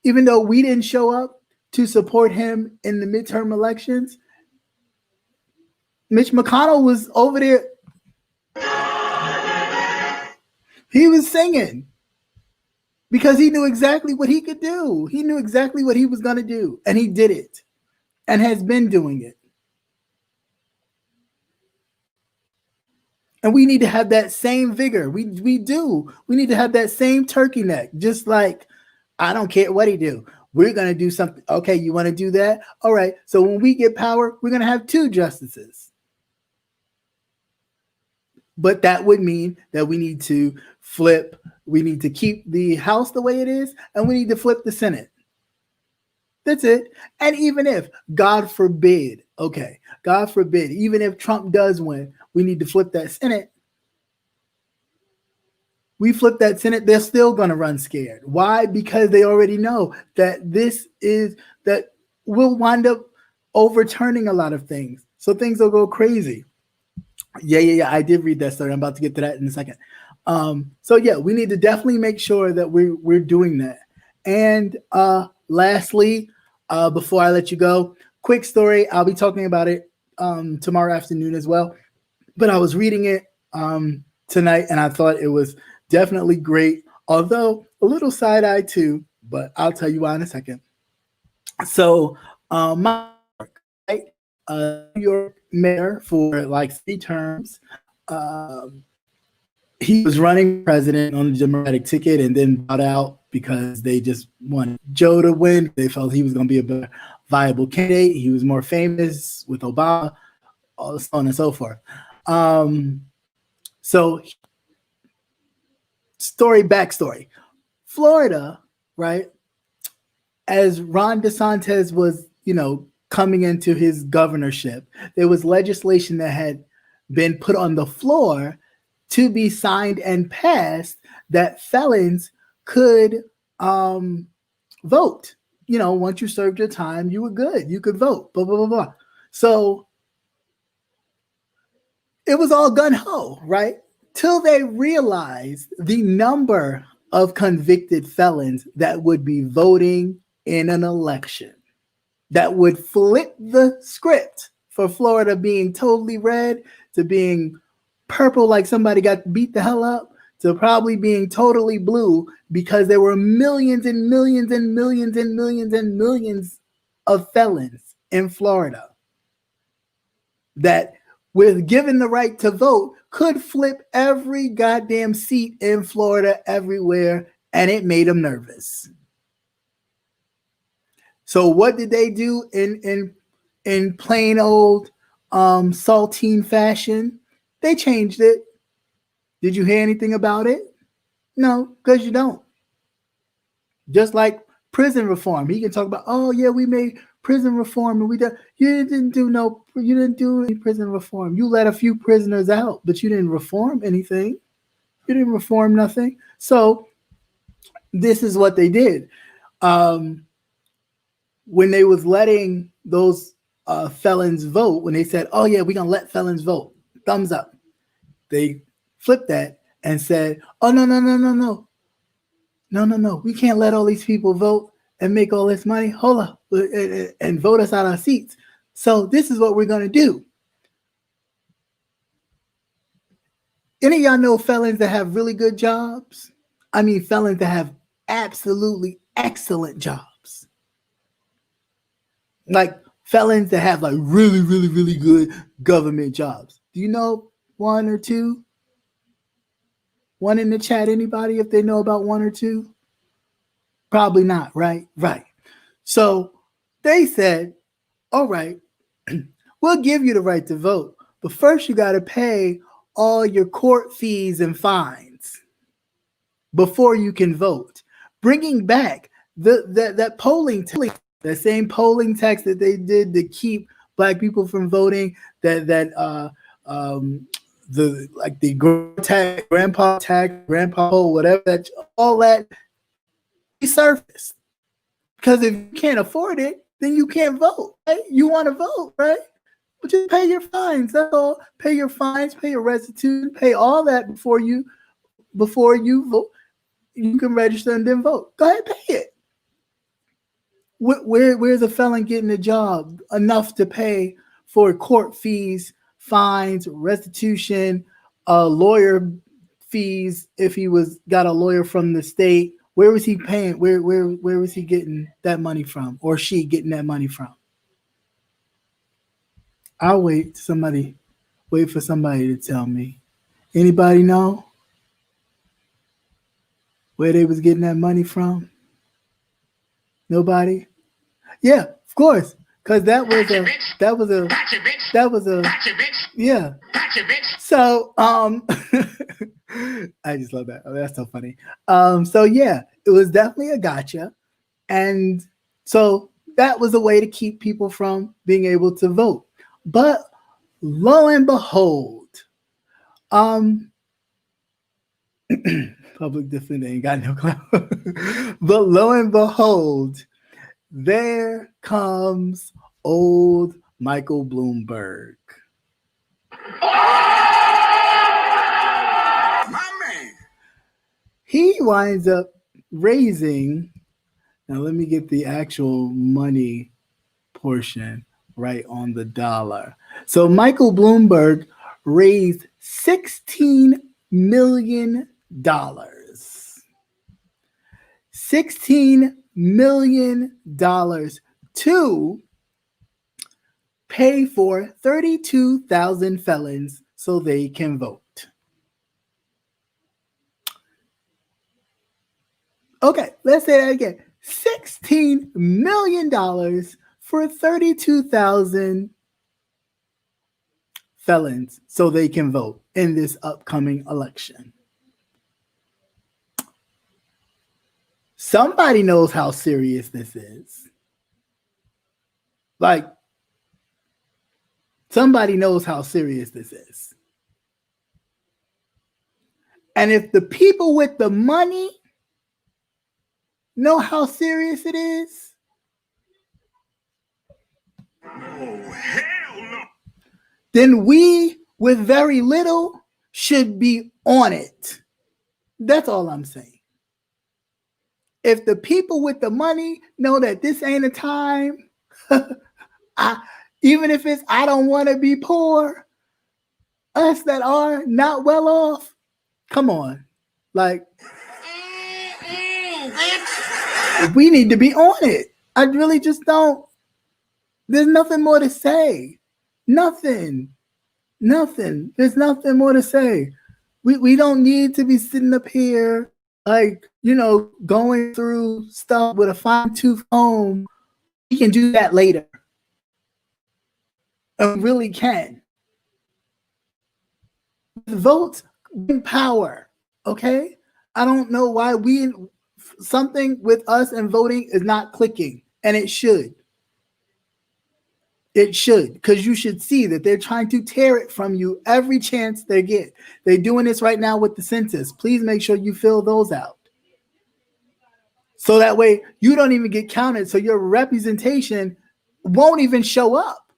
even though we didn't show up to support him in the midterm elections, Mitch McConnell was over there. He was singing. because he knew exactly what he could do. He knew exactly what he was going to do, and he did it and has been doing it. And we need to have that same vigor. We do. We need to have that same turkey neck, just like, I don't care what he do. We're going to do something. Okay, you want to do that? All right. So when we get power, we're going to have 2 justices. But that would mean that we need to flip. We need to keep the House the way it is, and we need to flip the Senate. That's it. And even if, God forbid, even if Trump does win, we need to flip that Senate. We flip that Senate, they're still going to run scared. Why? Because they already know that that will wind up overturning a lot of things. So things will go crazy. Yeah. I did read that story. I'm about to get to that in a second. So yeah, we need to definitely make sure that we're doing that. And lastly, before I let you go, quick story. I'll be talking about it tomorrow afternoon as well. But I was reading it tonight, and I thought it was definitely great, although a little side-eye too, but I'll tell you why in a second. So my New York mayor for like 3 terms, he was running president on the Democratic ticket and then bought out because they just wanted Joe to win. They felt he was going to be a better viable candidate. He was more famous with Obama, so on and so forth. So backstory. Florida, right? As Ron DeSantis was, coming into his governorship, there was legislation that had been put on the floor to be signed and passed that felons could vote. Once you served your time, you were good. You could vote, blah, blah, blah, blah. So it was all gung-ho, right? Till they realized the number of convicted felons that would be voting in an election, that would flip the script for Florida being totally red to being purple like somebody got beat the hell up to probably being totally blue, because there were millions and millions and millions and millions and millions of felons in Florida that, with given the right to vote, could flip every goddamn seat in Florida everywhere, and it made them nervous. So what did they do in plain old saltine fashion? They changed it. Did you hear anything about it? No, because you don't. Just like prison reform. He can talk about, oh yeah, we made prison reform and you didn't do any prison reform. You let a few prisoners out, but you didn't reform anything. You didn't reform nothing. So this is what they did. When they was letting those felons vote, when they said, oh yeah, we're going to let felons vote, thumbs up. They flipped that and said, oh, no. We can't let all these people vote and make all this money. Hold up and vote us out our seats. So this is what we're going to do. Any of y'all know felons that have really good jobs? I mean, felons that have absolutely excellent jobs. Like felons that have like really, really, really good government jobs. Do you know 1 or 2? One in the chat, anybody, if they know about 1 or 2? Probably not, right? Right. So they said, all right, we'll give you the right to vote, but first you got to pay all your court fees and fines before you can vote. Bringing back that polling tax, that same polling tax that they did to keep Black people from voting, the grandpa tax, grandpa poll, whatever, that all that resurfaced. Because if you can't afford it, then you can't vote. Right? You want to vote, right? But just pay your fines. That's all. Pay your fines, pay your restitution, pay all that before you vote. You can register and then vote. Go ahead, pay it. Where's a felon getting a job enough to pay for court fees, fines, restitution, lawyer fees if he got a lawyer from the state, Where was he paying? Where was he getting that money from, or she getting that money from? I'll wait for somebody to tell me. Anybody know where they was getting that money from? Nobody? Yeah, of course. Cause that was a yeah. So I just love that. Oh, that's so funny. So yeah, it was definitely a gotcha. And so that was a way to keep people from being able to vote. But lo and behold, public defender ain't got no clout. But lo and behold, there comes old Michael Bloomberg.
My man.
He winds up raising, now let me get the actual money portion right on the dollar. So Michael Bloomberg raised $16 million. $16 million to pay for 32,000 felons so they can vote. Okay, let's say that again. $16 million for 32,000 felons so they can vote in this upcoming election. Somebody knows how serious this is. Like, somebody knows how serious this is. And if the people with the money know how serious it is,
Oh, hell no.
then we with very little should be on it. That's all I'm saying. If the people with the money know that this ain't a time, even if it's I don't want to be poor, us that are not well off, come on. Like, we need to be on it. I really just don't. There's nothing more to say. Nothing. There's nothing more to say. We don't need to be sitting up here like, going through stuff with a fine-tooth comb. We can do that later. And we really can. Votes bring power, okay? I don't know why something with us and voting is not clicking, and it should. It should, because you should see that they're trying to tear it from you every chance they get. They're doing this right now with the census. Please make sure you fill those out. So that way you don't even get counted, so your representation won't even show up.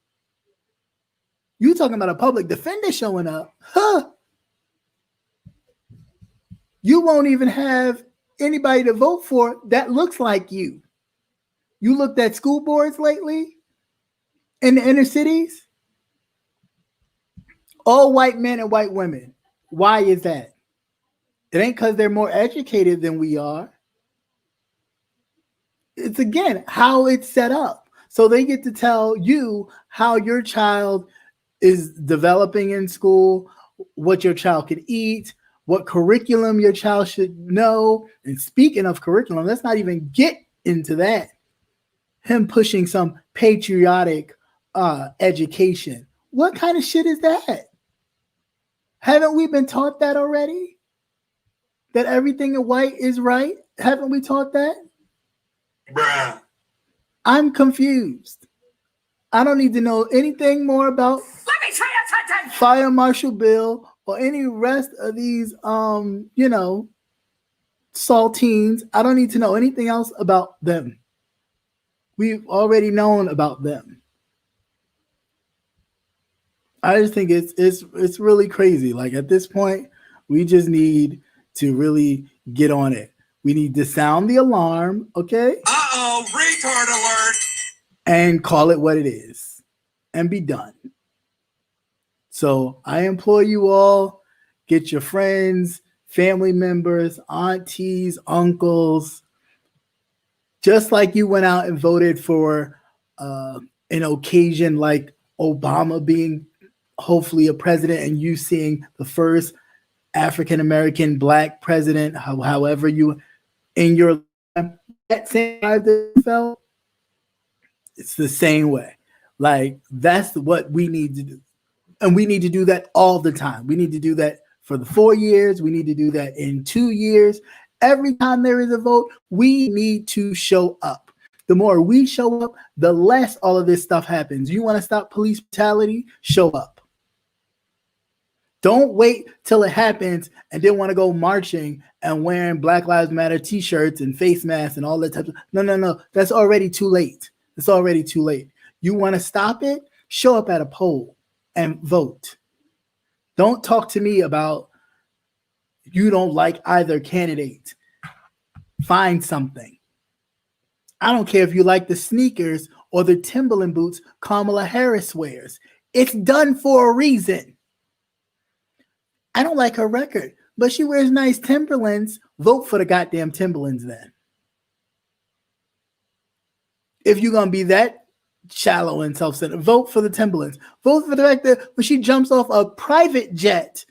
You talking about a public defender showing up? Huh? You won't even have anybody to vote for that looks like you. You looked at school boards lately in the inner cities? All white men and white women. Why is that? It ain't because they're more educated than we are. It's, again, how it's set up. So they get to tell you how your child is developing in school, what your child could eat, what curriculum your child should know. And speaking of curriculum, let's not even get into that. Him pushing some patriotic education. What kind of shit is that? Haven't we been taught that already? That everything in white is right? Haven't we taught that?
Bruh.
I'm confused. I don't need to know anything more about
Let me tell you something.
Fire Marshal Bill or any rest of these, saltines. I don't need to know anything else about them. We've already known about them. I just think it's really crazy. Like, at this point, we just need to really get on it. We need to sound the alarm, okay?
Uh-oh, retard alert.
And call it what it is and be done. So I implore you all, get your friends, family members, aunties, uncles, just like you went out and voted for an occasion like Obama being hopefully a president and you seeing the first African-American Black president, however you in your life, that same vibe that you felt, it's the same way. Like, that's what we need to do. And we need to do that all the time. We need to do that for the 4 years. We need to do that in 2 years. Every time there is a vote, we need to show up. The more we show up, the less all of this stuff happens. You want to stop police brutality? Show up. Don't wait till it happens and then want to go marching and wearing Black Lives Matter t-shirts and face masks and all that type of. No. That's already too late. It's already too late. You want to stop it? Show up at a poll and vote. Don't talk to me about you don't like either candidate. Find something. I don't care if you like the sneakers or the Timberland boots Kamala Harris wears. It's done for a reason. I don't like her record, but she wears nice Timberlands. Vote for the goddamn Timberlands then. If you're going to be that shallow and self-centered, vote for the Timberlands. Vote for the fact that when she jumps off a private jet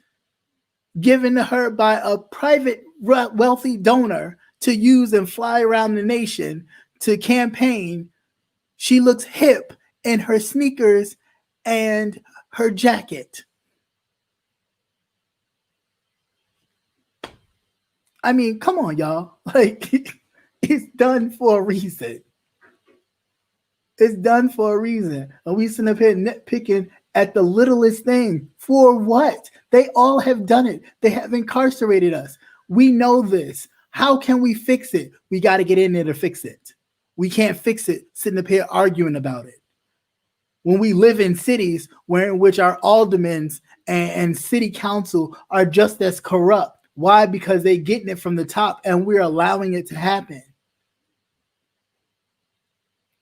given to her by a private wealthy donor to use and fly around the nation to campaign, she looks hip in her sneakers and her jacket. I mean, come on, y'all. Like, it's done for a reason. It's done for a reason. And we sitting up here nitpicking at the littlest thing. For what? They all have done it. They have incarcerated us. We know this. How can we fix it? We got to get in there to fix it. We can't fix it sitting up here arguing about it. When we live in cities in which our aldermen and city council are just as corrupt. Why? Because they're getting it from the top and we're allowing it to happen.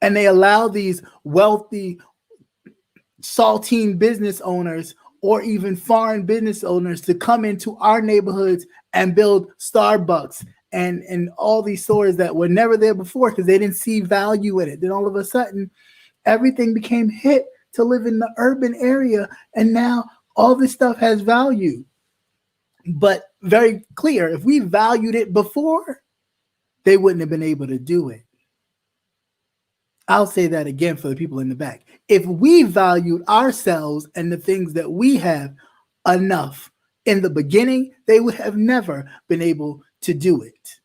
And they allow these wealthy saltine business owners or even foreign business owners to come into our neighborhoods and build Starbucks and all these stores that were never there before because they didn't see value in it. Then all of a sudden, everything became hip to live in the urban area. And now all this stuff has value. But very clear, if we valued it before, they wouldn't have been able to do it. I'll say that again for the people in the back. If we valued ourselves and the things that we have enough in the beginning, they would have never been able to do it.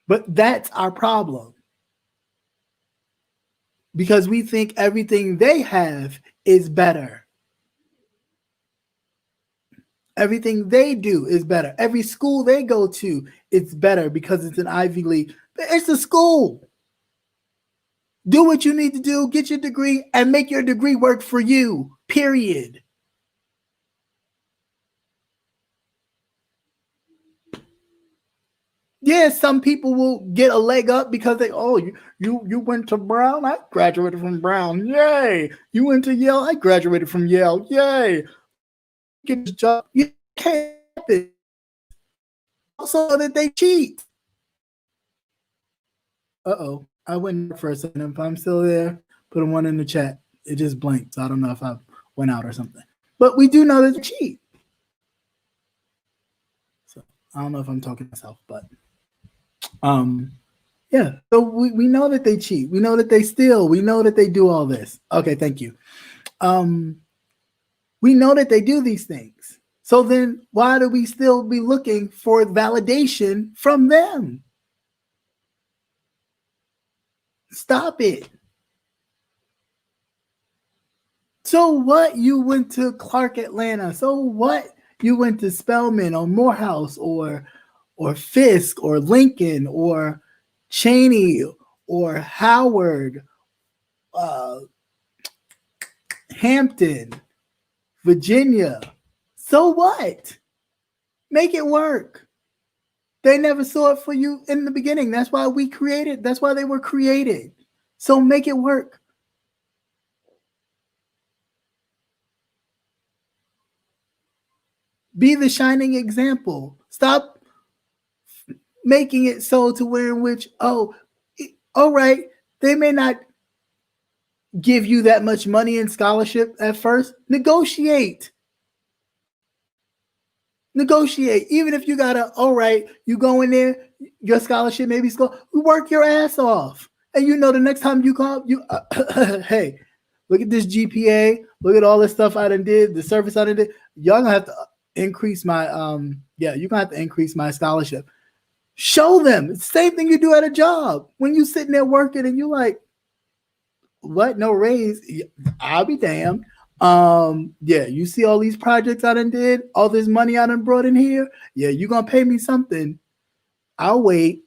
But that's our problem. Because we think everything they have is better. Everything they do is better. Every school they go to, it's better because it's an Ivy League. But it's a school. Do what you need to do, get your degree, and make your degree work for you, period. Yeah, some people will get a leg up because you went to Brown. I graduated from Brown. Yay. You went to Yale. I graduated from Yale. Yay. Get a job. You can't happen. Also that they cheat. Uh-oh. I went for a second. If I'm still there, put a 1 in the chat. It just blinked. So I don't know if I went out or something. But we do know that they cheat. So I don't know if I'm talking to myself, but yeah. So we know that they cheat. We know that they steal. We know that they do all this. Okay, thank you. We know that they do these things. So then why do we still be looking for validation from them? Stop it. So what? You went to Clark Atlanta. So what? You went to Spelman or Morehouse or Fisk or Lincoln or Cheney or Howard, Hampton, Virginia. So what? Make it work. They never saw it for you in the beginning. That's why we created. That's why they were created. So make it work. Be the shining example. Stop making it so to where in which, all right, they may not give you that much money in scholarship at first. Negotiate. Even if you gotta, all right, you go in there, your scholarship maybe you work your ass off. And the next time you come, hey, look at this GPA, look at all this stuff I done did, the service I done did. Y'all gonna have to increase my you're gonna have to increase my scholarship. Show them. It's the same thing you do at a job. When you sitting there working and you like, what? No raise? I'll be damned. You see all these projects I done did, all this money I done brought in here. Yeah, you gonna pay me something. I'll wait.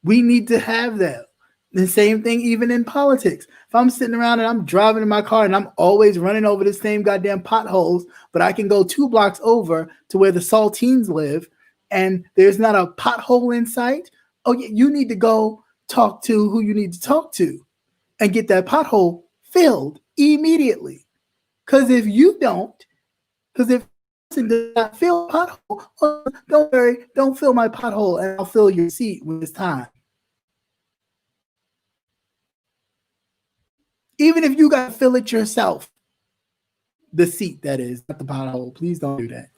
We need to have that. The same thing even in politics. If I'm sitting around and I'm driving in my car and I'm always running over the same goddamn potholes, but I can go 2 blocks over to where the Saltines live and there's not a pothole in sight, you need to go talk to who you need to talk to and get that pothole filled immediately. Because if you don't, if person does not fill a pothole, don't worry, don't fill my pothole and I'll fill your seat when it's time. Even if you got to fill it yourself, the seat that is, not the pothole. Please don't do that.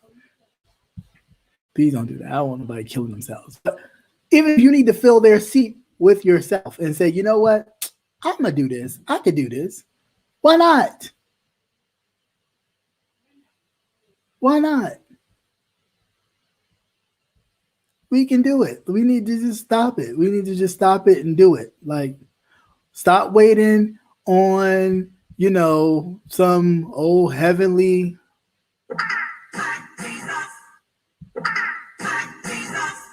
Please don't do that. I don't want nobody killing themselves. But even if you need to fill their seat with yourself and say, you know what? I'm going to do this. I could do this. Why not? Why not? We can do it. We need to just stop it. We need to just stop it and do it. Like, stop waiting on, some old heavenly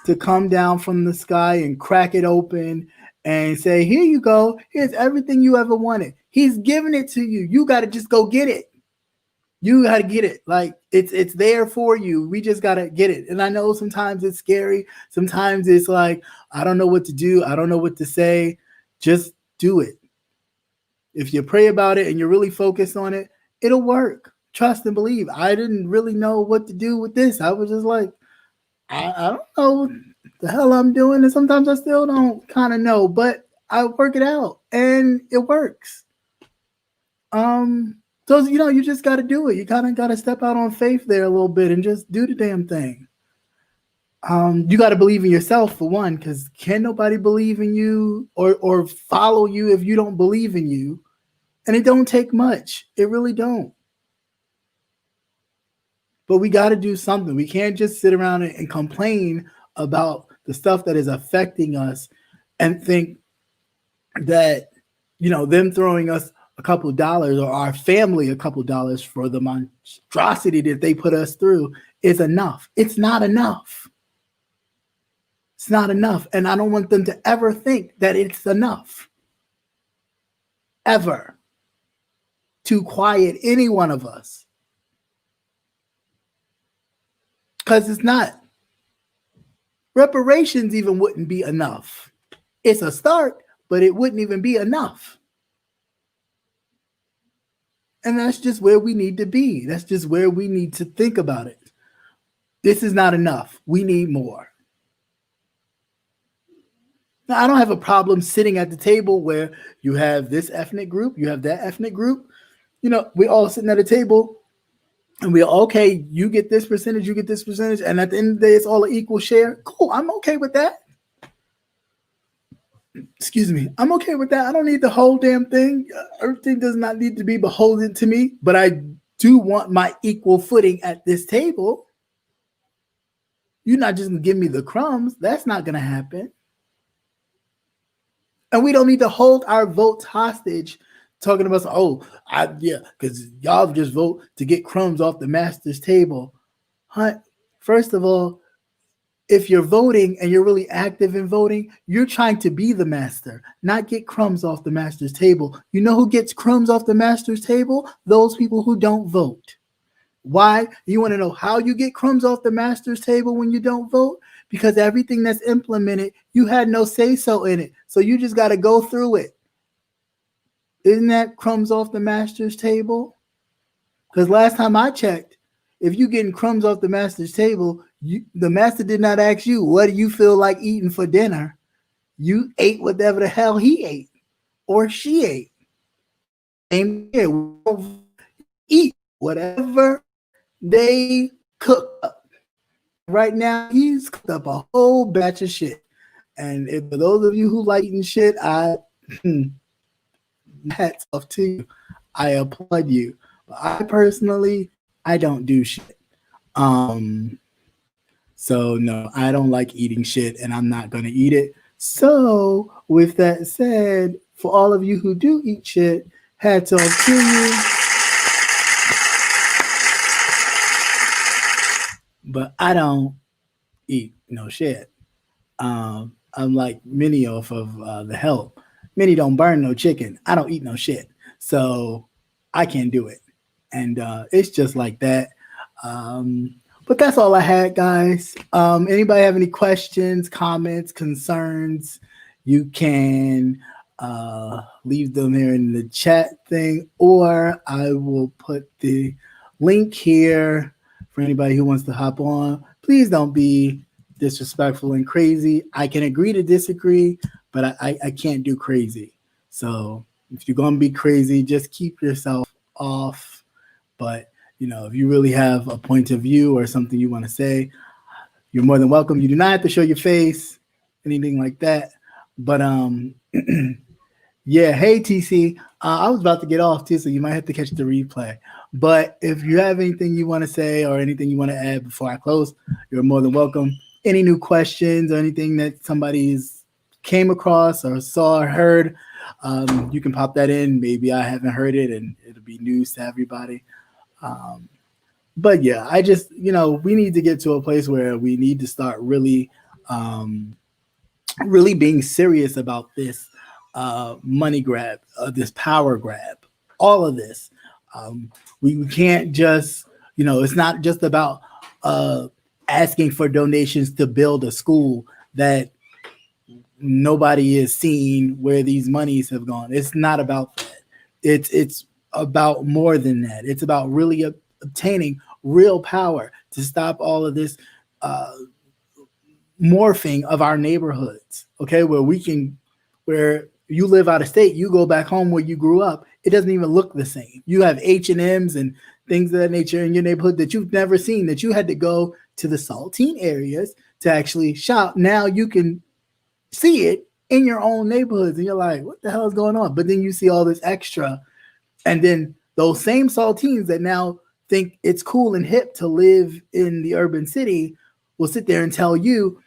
to come down from the sky and crack it open and say, here you go. Here's everything you ever wanted. He's giving it to you. You got to just go get it. You got to get it. Like it's there for you. We just got to get it. And I know sometimes it's scary. Sometimes it's like, I don't know what to do. I don't know what to say. Just do it. If you pray about it and you're really focused on it, it'll work. Trust and believe. I didn't really know what to do with this. I was just like, I don't know what the hell I'm doing. And sometimes I still don't kind of know, but I work it out and it works. So, you just got to do it. You kind of got to step out on faith there a little bit and just do the damn thing. You got to believe in yourself for one, because can nobody believe in you or follow you if you don't believe in you? And it don't take much. It really don't. But we got to do something. We can't just sit around and complain about the stuff that is affecting us and think that, them throwing us a couple of dollars or our family a couple of dollars for the monstrosity that they put us through is enough. It's not enough. It's not enough. And I don't want them to ever think that it's enough. Ever. To quiet any one of us. Because it's not. Reparations even wouldn't be enough. It's a start, but it wouldn't even be enough. And that's just where we need to be. That's just where we need to think about it. This is not enough. We need more. Now, I don't have a problem sitting at the table where you have this ethnic group, you have that ethnic group. We're all sitting at a table and we're okay, you get this percentage, you get this percentage. And at the end of the day, it's all an equal share. Cool. I'm okay with that. Excuse me. I'm okay with that. I don't need the whole damn thing. Everything does not need to be beholden to me, but I do want my equal footing at this table. You're not just going to give me the crumbs. That's not going to happen. And we don't need to hold our votes hostage talking about, because y'all just vote to get crumbs off the master's table. First of all, if you're voting and you're really active in voting, you're trying to be the master, not get crumbs off the master's table. You know who gets crumbs off the master's table? Those people who don't vote. Why? You want to know how you get crumbs off the master's table when you don't vote? Because everything that's implemented, you had no say-so in it. So you just got to go through it. Isn't that crumbs off the master's table? Because last time I checked, if you getting crumbs off the master's table, the master did not ask you, what do you feel like eating for dinner? You ate whatever the hell he ate or she ate. And eat whatever they cook up. Right now, he's cooked up a whole batch of shit. And for those of you who like eating shit, hats off to you. I applaud you. But I personally, I don't do shit. So no, I don't like eating shit, and I'm not gonna eat it. So with that said, for all of you who do eat shit, hats off to you. But I don't eat no shit. Unlike many off of the help, many don't burn no chicken. I don't eat no shit, so I can't do it, and it's just like that. But that's all I had, guys. Anybody have any questions, comments, concerns? You can leave them here in the chat thing, or I will put the link here for anybody who wants to hop on. Please don't be disrespectful and crazy. I can agree to disagree, but I can't do crazy. So if you're going to be crazy, just keep yourself off. But, you know, if you really have a point of view or something you want to say, you're more than welcome. You do not have to show your face, anything like that. But yeah, hey TC, I was about to get off too, so you might have to catch the replay. But if you have anything you want to say or anything you want to add before I close, you're more than welcome. Any new questions or anything that somebody's came across or saw or heard, you can pop that in. Maybe I haven't heard it and it'll be news to everybody. But yeah, I just, you know, we need to get to a place where we need to start really, really being serious about this money grab, this power grab, all of this. We can't just, you know, it's not just about asking for donations to build a school that nobody is seeing where these monies have gone. It's not about that. It's about more than that. It's about really obtaining real power to stop all of this morphing of our neighborhoods. Okay, where you live out of state, you go back home where you grew up, it doesn't even look the same. You have H&Ms and things of that nature in your neighborhood that you've never seen, that you had to go to the saltine areas to actually shop. Now you can see it in your own neighborhoods and you're like, what the hell is going on? But then you see all this extra, and then those same saltines that now think it's cool and hip to live in the urban city will sit there and tell you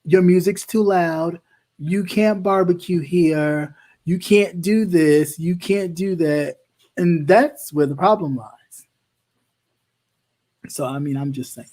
your music's too loud, you can't barbecue here, you can't do this, you can't do that. And that's where the problem lies. So, I mean, I'm just saying.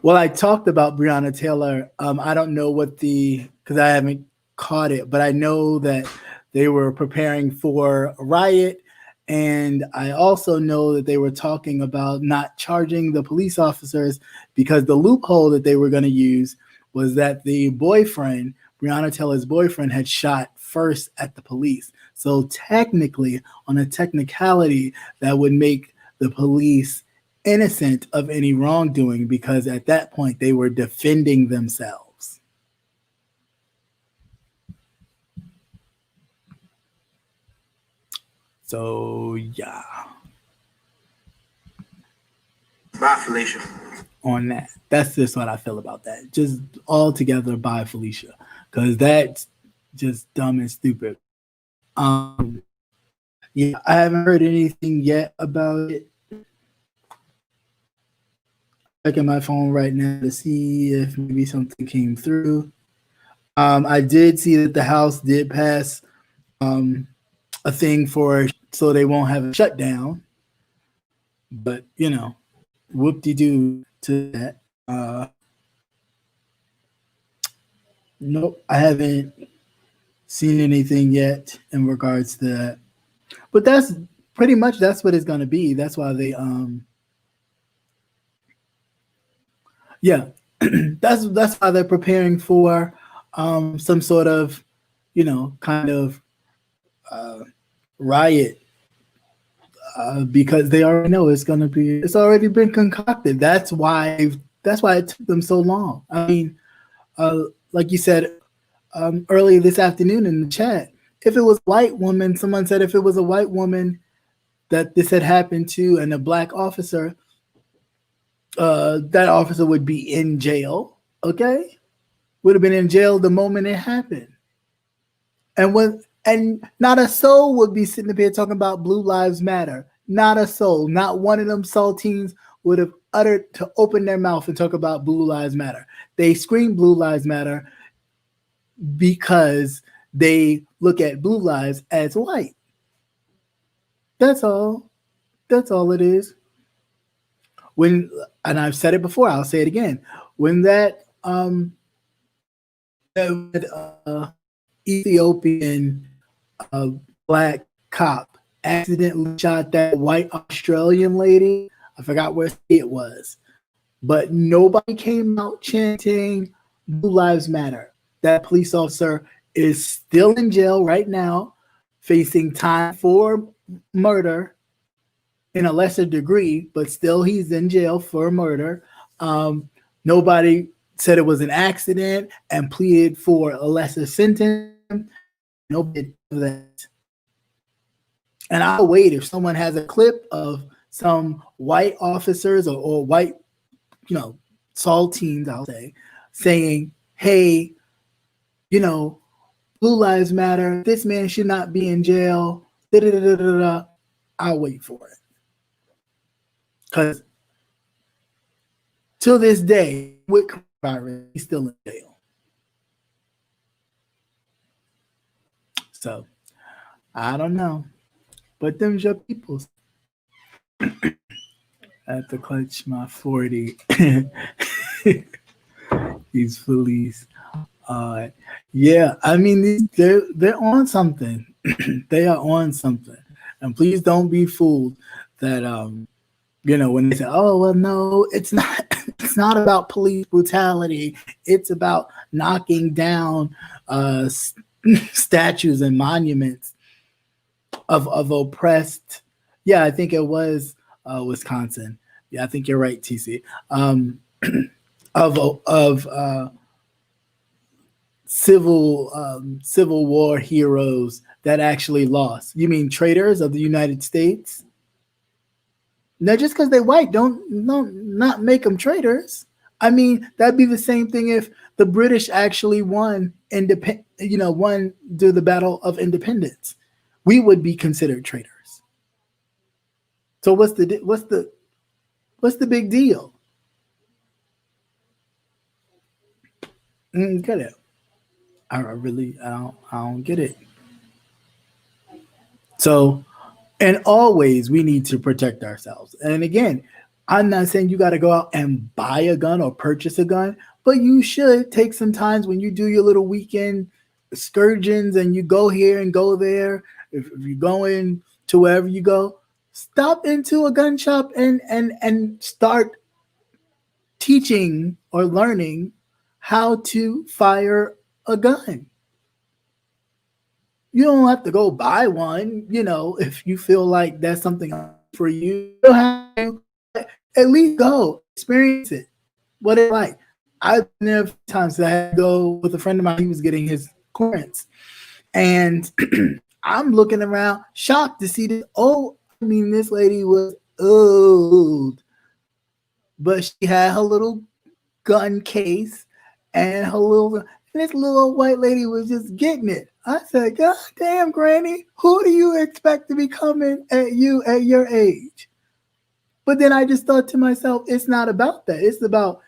Well, I talked about Breonna Taylor. I don't know because I haven't caught it, but I know that they were preparing for a riot. And I also know that they were talking about not charging the police officers because the loophole that they were going to use was that the boyfriend, Breonna Taylor's boyfriend, had shot first at the police. So technically, on a technicality, that would make the police innocent of any wrongdoing because at that point they were defending themselves. So yeah.
Bye, Felicia.
On that, that's just what I feel about that. Just altogether, bye, Felicia, because that's just dumb and stupid. Yeah, I haven't heard anything yet about it. Checking my phone right now to see if maybe something came through. I did see that the House did pass a thing so they won't have a shutdown. But, you know, whoop-de-doo to that. Nope, I haven't seen anything yet in regards to that. But that's pretty much what it's going to be. That's why they yeah, that's why they're preparing for some sort of, you know, kind of riot because they already know it's already been concocted. That's why it took them so long. I mean, like you said earlier this afternoon in the chat, if it was a white woman, someone said if it was a white woman that this had happened to and a black officer, that officer would be in jail. Okay, would have been in jail the moment it happened. And not a soul would be sitting up here talking about Blue Lives Matter. Not a soul. Not one of them saltines would have uttered to open their mouth and talk about Blue Lives Matter. They scream Blue Lives Matter because they look at blue lives as white. That's all. That's all it is. And I've said it before, I'll say it again. When that Ethiopian black cop accidentally shot that white Australian lady, I forgot where it was, but nobody came out chanting Blue Lives Matter. That police officer is still in jail right now, facing time for murder in a lesser degree, but still he's in jail for murder. Nobody said it was an accident and pleaded for a lesser sentence. Nobody did that. And I'll wait if someone has a clip of some white officers or white, saltines, I'll say, saying, hey, Blue Lives Matter, this man should not be in jail, da-da-da-da-da-da. I'll wait for it. Because till this day, with coronavirus, he's still in jail. So, I don't know. But them's your peoples. I have to clutch my 40. These police. Yeah, I mean, they're on something. They are on something. And please don't be fooled that, when they say, oh, well, no, it's not. It's not about police brutality. It's about knocking down statues and monuments of oppressed. Yeah, I think it was Wisconsin. Yeah, I think you're right, TC. Of Civil War heroes that actually lost. You mean traitors of the United States? Now, just because they're white, not make them traitors. I mean, that'd be the same thing if the British actually won won through the Battle of Independence. We would be considered traitors. So what's the big deal? Get it? I don't get it. So, and always we need to protect ourselves. And again, I'm not saying you got to go out and buy a gun or purchase a gun, but you should take some times when you do your little weekend excursions and you go here and go there. If you're going to wherever you go, stop into a gun shop and start teaching or learning how to fire a gun. You don't have to go buy one, if you feel like that's something for you. You don't have to. At least go experience it. What it's like. I've been there a few times that I had to go with a friend of mine. He was getting his clearance. And I'm looking around shocked to see this. This lady was old. But she had her little gun case and this little white lady was just getting it. I said, God damn, Granny, who do you expect to be coming at you at your age? But then I just thought to myself, it's not about that. It's about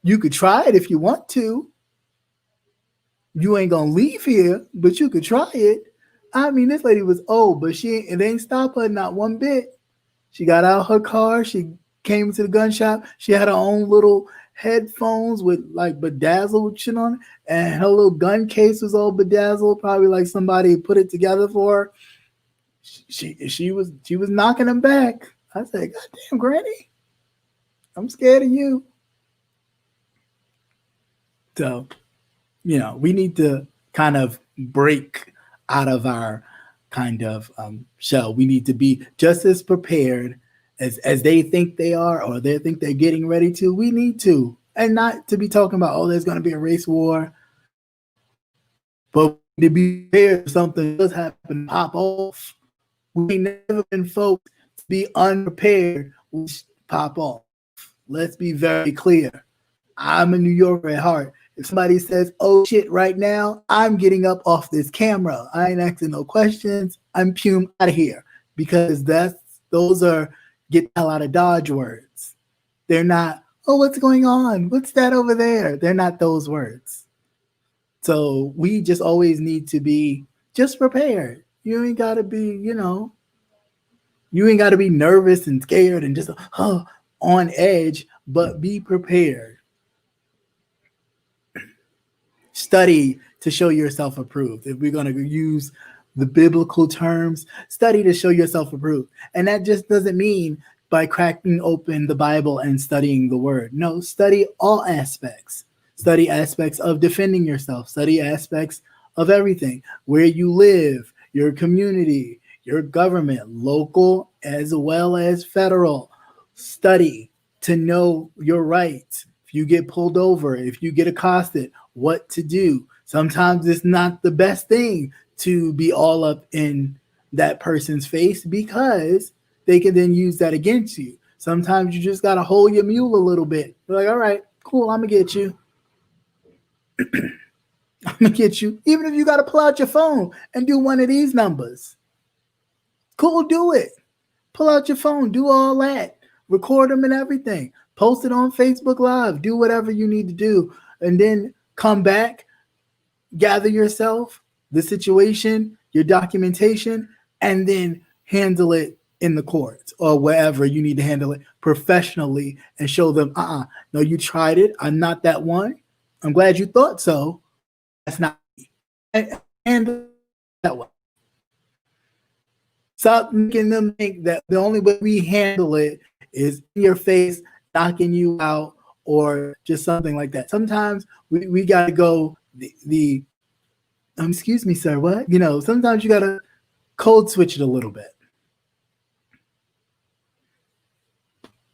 you could try it if you want to. You ain't going to leave here, but you could try it. I mean, this lady was old, but it ain't stop her not one bit. She got out her car. She came to the gun shop. She had her own little headphones with like bedazzled shit on it, and her little gun case was all bedazzled, probably like somebody put it together for her. She was knocking them back. I said, God damn, Granny, I'm scared of you. So, we need to kind of break out of our kind of shell. We need to be just as prepared as they think they are, or they think they're getting ready to. We need to, and not to be talking about, oh, there's going to be a race war, but to be prepared if something does happen, pop off. We never been folks to be unprepared, which pop off. Let's be very clear. I'm a New Yorker at heart. If somebody says, oh shit, right now, I'm getting up off this camera. I ain't asking no questions. I'm pume out of here, because those are get the hell out of Dodge words. They're not, oh, what's going on? What's that over there? They're not those words. So we just always need to be just prepared. You ain't got to be, you ain't got to be nervous and scared and just on edge, but be prepared. Study to show yourself approved. If we're going to use the biblical terms, study to show yourself approved. And that just doesn't mean by cracking open the Bible and studying the word. No, study all aspects. Study aspects of defending yourself. Study aspects of everything. Where you live, your community, your government, local as well as federal. Study to know your rights. If you get pulled over, if you get accosted, what to do. Sometimes it's not the best thing to be all up in that person's face, because they can then use that against you. Sometimes you just got to hold your mule a little bit. You're like, all right, cool, I'm going to get you. I'm going to get you. Even if you got to pull out your phone and do one of these numbers. Cool, do it. Pull out your phone, do all that. Record them and everything. Post it on Facebook Live. Do whatever you need to do. And then come back, gather yourself, the situation, your documentation, and then handle it in the courts or wherever you need to handle it professionally, and show them, no, you tried it. I'm not that one. I'm glad you thought so. That's not me. And that way. Stop making them think that the only way we handle it is in your face, knocking you out, or just something like that. Sometimes we got to go the excuse me, sir, what? Sometimes you got to code switch it a little bit.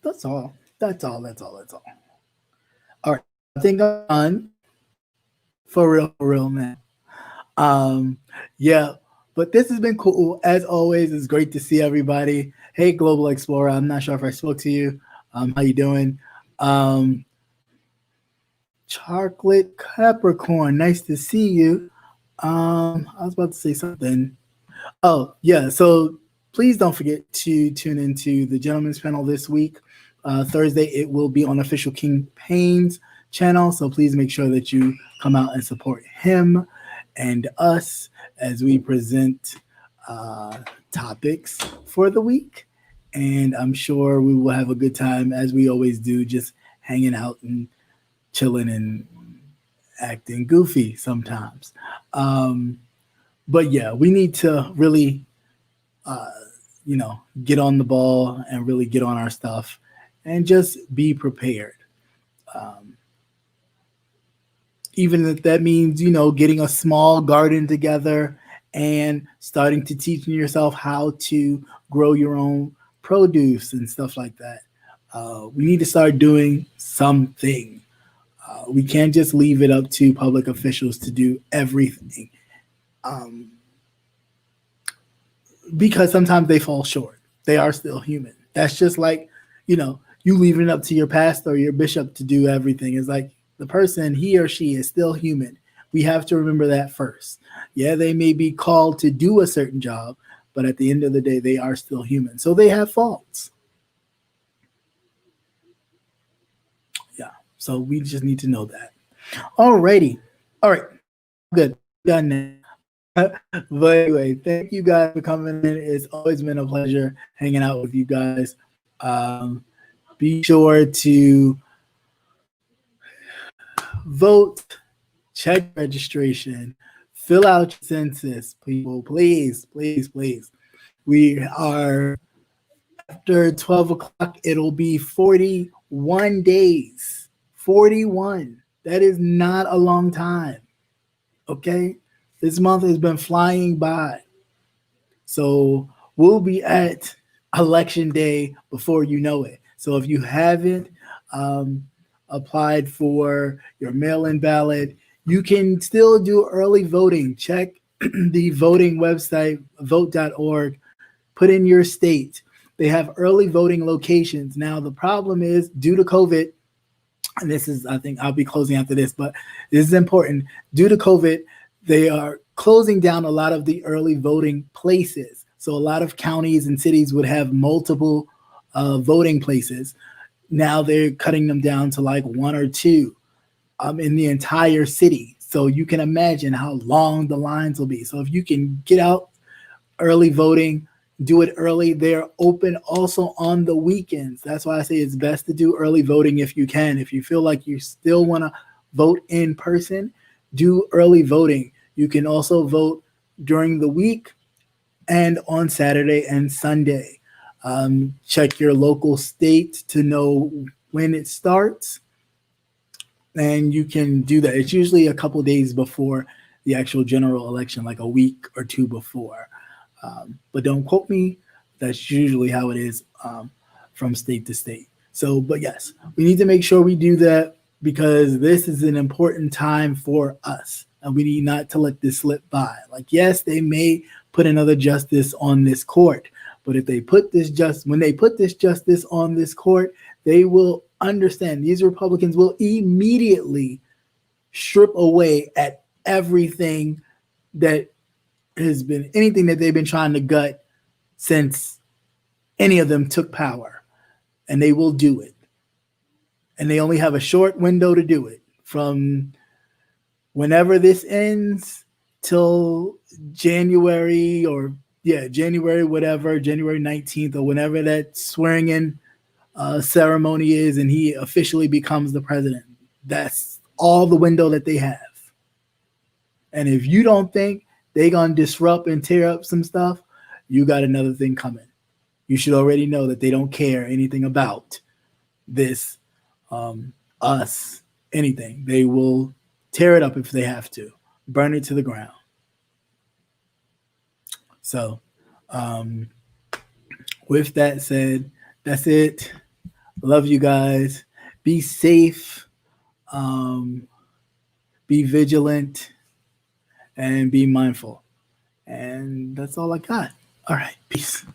That's all. All right. I think I'm done. For real, man. Yeah, but this has been cool. As always, it's great to see everybody. Hey, Global Explorer. I'm not sure if I spoke to you. How you doing? Chocolate Capricorn. Nice to see you. I was about to say something. Oh, yeah. So please don't forget to tune into the Gentleman's Panel this week. Thursday, it will be on Official King Payne's channel. So please make sure that you come out and support him and us as we present topics for the week. And I'm sure we will have a good time, as we always do, just hanging out and chilling and acting goofy sometimes. But yeah, we need to really, get on the ball and really get on our stuff and just be prepared. Even if that means, getting a small garden together and starting to teaching yourself how to grow your own produce and stuff like that. We need to start doing something. We can't just leave it up to public officials to do everything. Because sometimes they fall short. They are still human. That's just like, you leaving it up to your pastor or your bishop to do everything. It's like the person, he or she, is still human. We have to remember that first. Yeah, they may be called to do a certain job, but at the end of the day, they are still human. So they have faults. Yeah, so we just need to know that. Alrighty. All right. Good. Done now. But anyway, thank you guys for coming in. It's always been a pleasure hanging out with you guys. Be sure to vote, check registration, fill out your census, people. Please, please, please. We are, after 12 o'clock, it'll be 41 days. 41. That is not a long time. Okay? This month has been flying by. So we'll be at election day before you know it. So if you haven't applied for your mail-in ballot, you can still do early voting. Check the voting website, vote.org. Put in your state. They have early voting locations. Now, the problem is due to COVID, and this is, I think I'll be closing after this, but this is important. Due to COVID, they are closing down a lot of the early voting places. So a lot of counties and cities would have multiple voting places. Now they're cutting them down to like one or two in the entire city. So you can imagine how long the lines will be. So if you can get out early voting, do it early. They're open also on the weekends. That's why I say it's best to do early voting if you can. If you feel like you still want to vote in person, do early voting. You can also vote during the week and on Saturday and Sunday. Check your local state to know when it starts, and you can do that. It's usually a couple days before the actual general election, like a week or two before. But don't quote me. That's usually how it is from state to state. So, but yes, we need to make sure we do that because this is an important time for us. And we need not to let this slip by. Like, yes, they may put another justice on this court, but if they put this when they put this justice on this court, they will understand. These Republicans will immediately strip away at everything that has been anything that they've been trying to gut since any of them took power, and they will do it. And they only have a short window to do it from whenever this ends till January January 19th or whenever that swearing in ceremony is and he officially becomes the president. That's all the window that they have. And if you don't think they're going to disrupt and tear up some stuff, you got another thing coming. You should already know that they don't care anything about this, us, anything. They will tear it up if they have to, burn it to the ground. So with that said, that's it. Love you guys. Be safe, be vigilant, and be mindful. And that's all I got. All right. Peace.